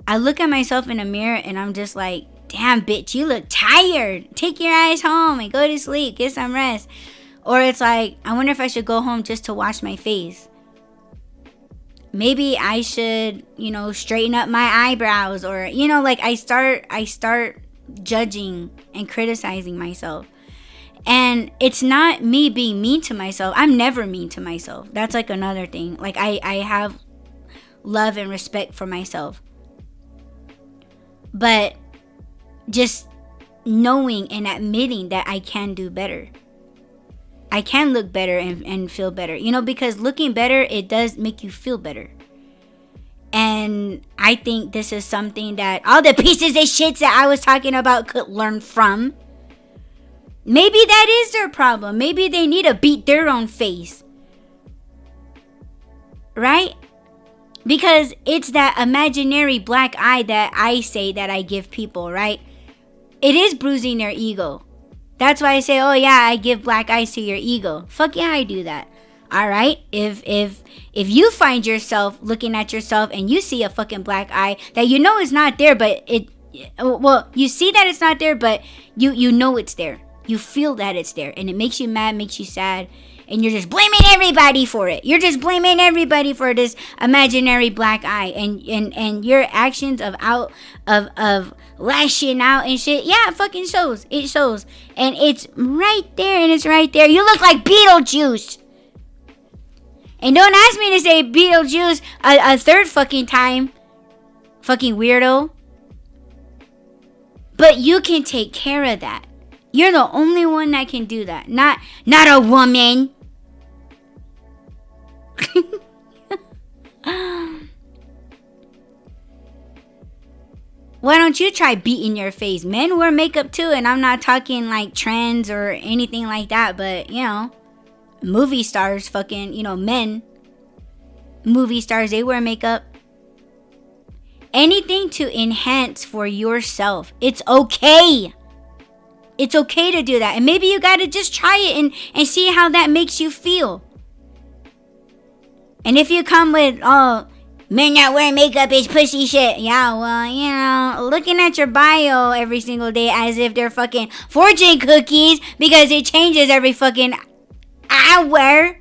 I look at myself in the mirror and I'm just like, damn, bitch, you look tired. Take your ass home and go to sleep. Get some rest. Or it's like, I wonder if I should go home just to wash my face. Maybe I should, straighten up my eyebrows. Or, like, I start judging and criticizing myself. And it's not me being mean to myself. I'm never mean to myself. That's, like, another thing. Like, I have love and respect for myself. But just knowing and admitting that I can do better. I can look better and feel better. Because looking better, it does make you feel better. And I think this is something that all the pieces of shits that I was talking about could learn from. Maybe that is their problem. Maybe they need to beat their own face. Right? Because it's that imaginary black eye that I say that I give people, right? It is bruising their ego. That's why I say, oh yeah, I give black eyes to your ego. Fuck yeah, I do that. All right? If you find yourself looking at yourself and you see a fucking black eye that is not there, but you see that it's not there, but you know it's there. You feel that it's there, and it makes you mad, makes you sad, and you're just blaming everybody for it. You're just blaming everybody for this imaginary black eye, and your actions of lashing out and shit. Yeah, it fucking shows. It shows, and it's right there, and it's right there. You look like Beetlejuice. And don't ask me to say Beetlejuice a third fucking time, fucking weirdo. But you can take care of that. You're the only one that can do that. Not a woman. Why don't you try beating your face? Men wear makeup too, and I'm not talking like trends or anything like that, but movie stars, fucking, men, movie stars, they wear makeup. Anything to enhance for yourself. It's okay. It's okay to do that. And maybe you gotta just try it and see how that makes you feel. And if you come with, oh, men not wearing makeup is pussy shit. Yeah, well, looking at your bio every single day as if they're fucking fortune cookies because it changes every fucking hour.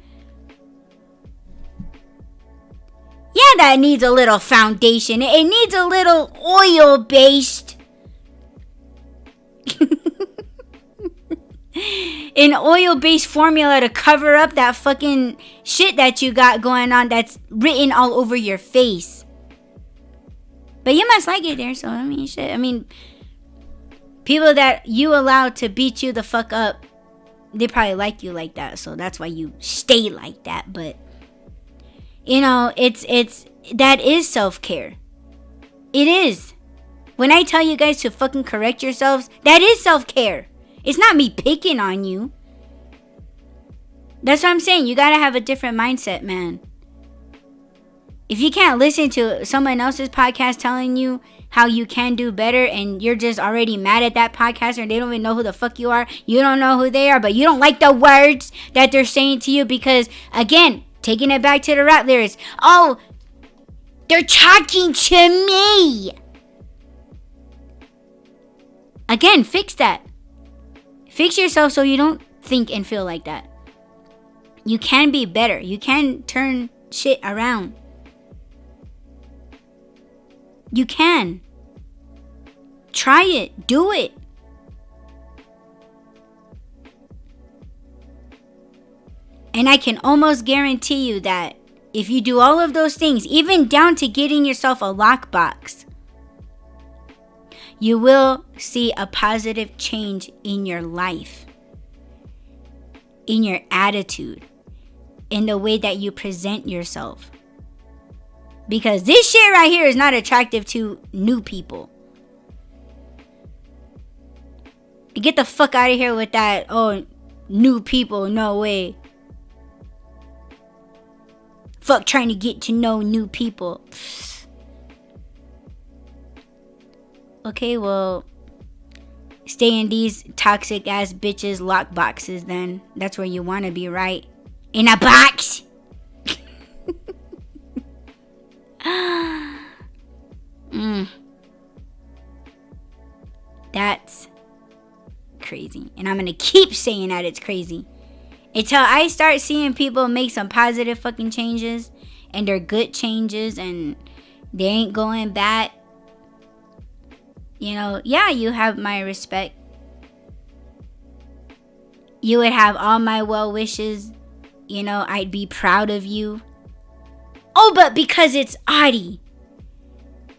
Yeah, that needs a little foundation. It needs a little oil-based. An oil-based formula to cover up that fucking shit that you got going on that's written all over your face. But you must like it there, so shit. People that you allow to beat you the fuck up, they probably like you like that, so that's why you stay like that. But it's that is self-care. It is. When I tell you guys to fucking correct yourselves, that is self-care. It's not me picking on you. That's what I'm saying. You gotta have a different mindset, man. If you can't listen to someone else's podcast telling you how you can do better, and you're just already mad at that podcaster and they don't even know who the fuck you are, you don't know who they are, but you don't like the words that they're saying to you because, again, taking it back to the rap lyrics, oh, they're talking to me. Again, fix that. Fix yourself so you don't think and feel like that. You can be better. You can turn shit around. You can. Try it. Do it. And I can almost guarantee you that if you do all of those things, even down to getting yourself a lockbox, you will see a positive change in your life, in your attitude, in the way that you present yourself. Because this shit right here is not attractive to new people. Get the fuck out of here with that, oh, new people, no way. Fuck trying to get to know new people. Okay, well, stay in these toxic ass bitches lock boxes then. That's where you want to be, right? In a box. That's crazy. And I'm going to keep saying that it's crazy until I start seeing people make some positive fucking changes, and they're good changes, and they ain't going back. You know, yeah, you have my respect. You would have all my well wishes. You know, I'd be proud of you. Oh, but because it's Audie,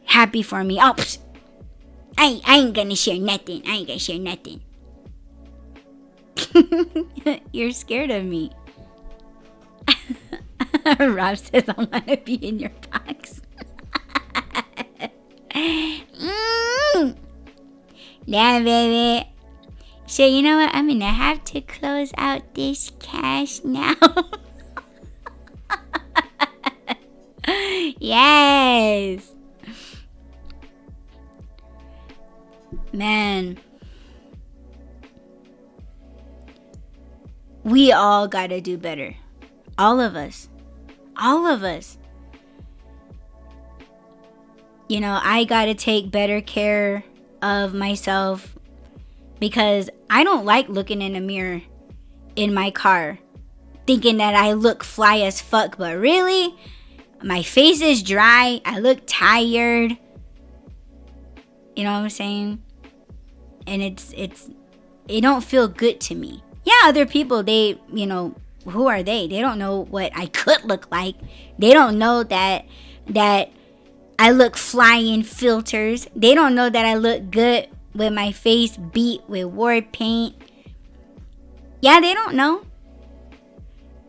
happy for me. Oh, I ain't gonna share nothing. I ain't gonna share nothing. You're scared of me. Rob says I want to be in your box. Nah, baby. So you know what? I'm gonna have to close out this cash now. Yes. Man. We all gotta do better. All of us. All of us. You know, I gotta take better care of myself, because I don't like looking in a mirror in my car thinking that I look fly as fuck, but really, my face is dry, I look tired. You know what I'm saying? And it don't feel good to me. Yeah, other people, they, you know, who are they? They don't know what I could look like. They don't know that I look fly in filters. They don't know that I look good with my face beat with war paint. Yeah, they don't know.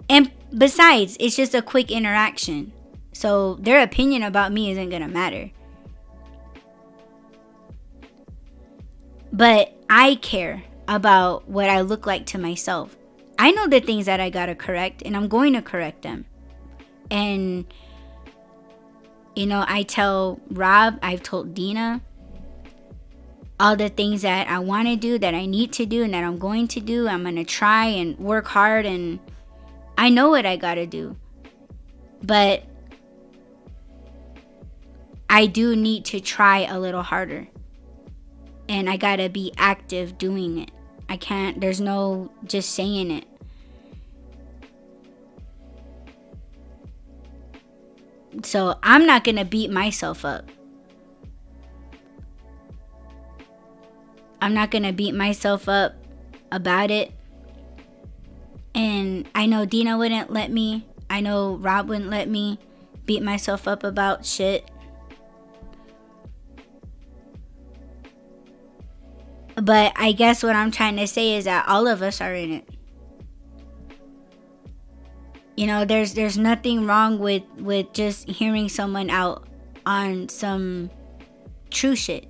And besides, it's just a quick interaction. So their opinion about me isn't gonna matter. But I care about what I look like to myself. I know the things that I gotta correct, and I'm going to correct them. And, you know, I tell Rob, I've told Dina, all the things that I want to do, that I need to do, and that I'm going to do. I'm going to try and work hard, and I know what I gotta do. But I do need to try a little harder. And I gotta be active doing it. I can't, there's no just saying it. So I'm not gonna beat myself up. I'm not gonna beat myself up about it. And I know Dina wouldn't let me. I know Rob wouldn't let me beat myself up about shit. But I guess what I'm trying to say is that all of us are in it. You know, there's nothing wrong with just hearing someone out on some true shit.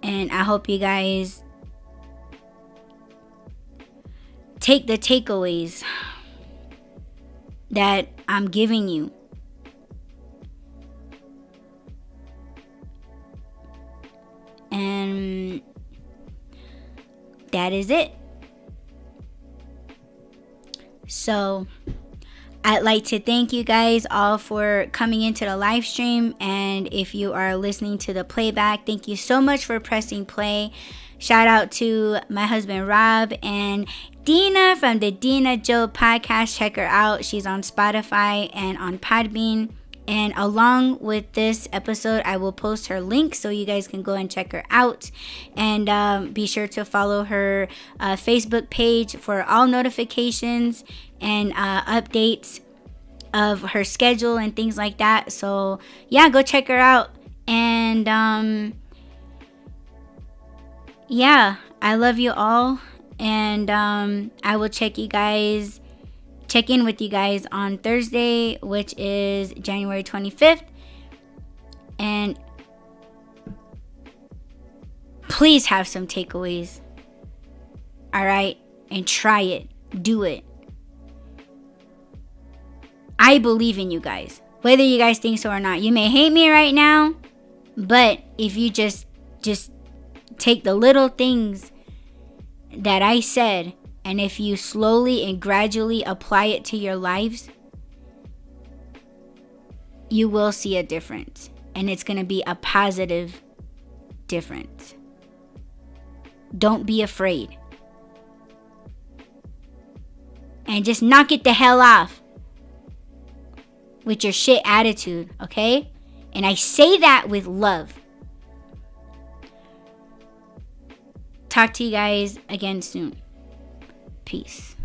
And I hope you guys take the takeaways that I'm giving you. And that is it. So I'd like to thank you guys all for coming into the live stream. And if you are listening to the playback, thank you so much for pressing play. Shout out to my husband Rob and Dina from the Dina Joe podcast. Check her out. She's on Spotify and on Podbean. And along with this episode, I will post her link so you guys can go and check her out. And be sure to follow her Facebook page for all notifications and updates of her schedule and things like that. So yeah, go check her out. And yeah, I love you all. And I will check in with you guys on Thursday, which is January 25th. And please have some takeaways. All right? And try it. Do it. I believe in you guys. Whether you guys think so or not. You may hate me right now, but if you just take the little things that I said, and if you slowly and gradually apply it to your lives, you will see a difference. And it's going to be a positive difference. Don't be afraid. And just knock it the hell off with your shit attitude, okay? And I say that with love. Talk to you guys again soon. Peace.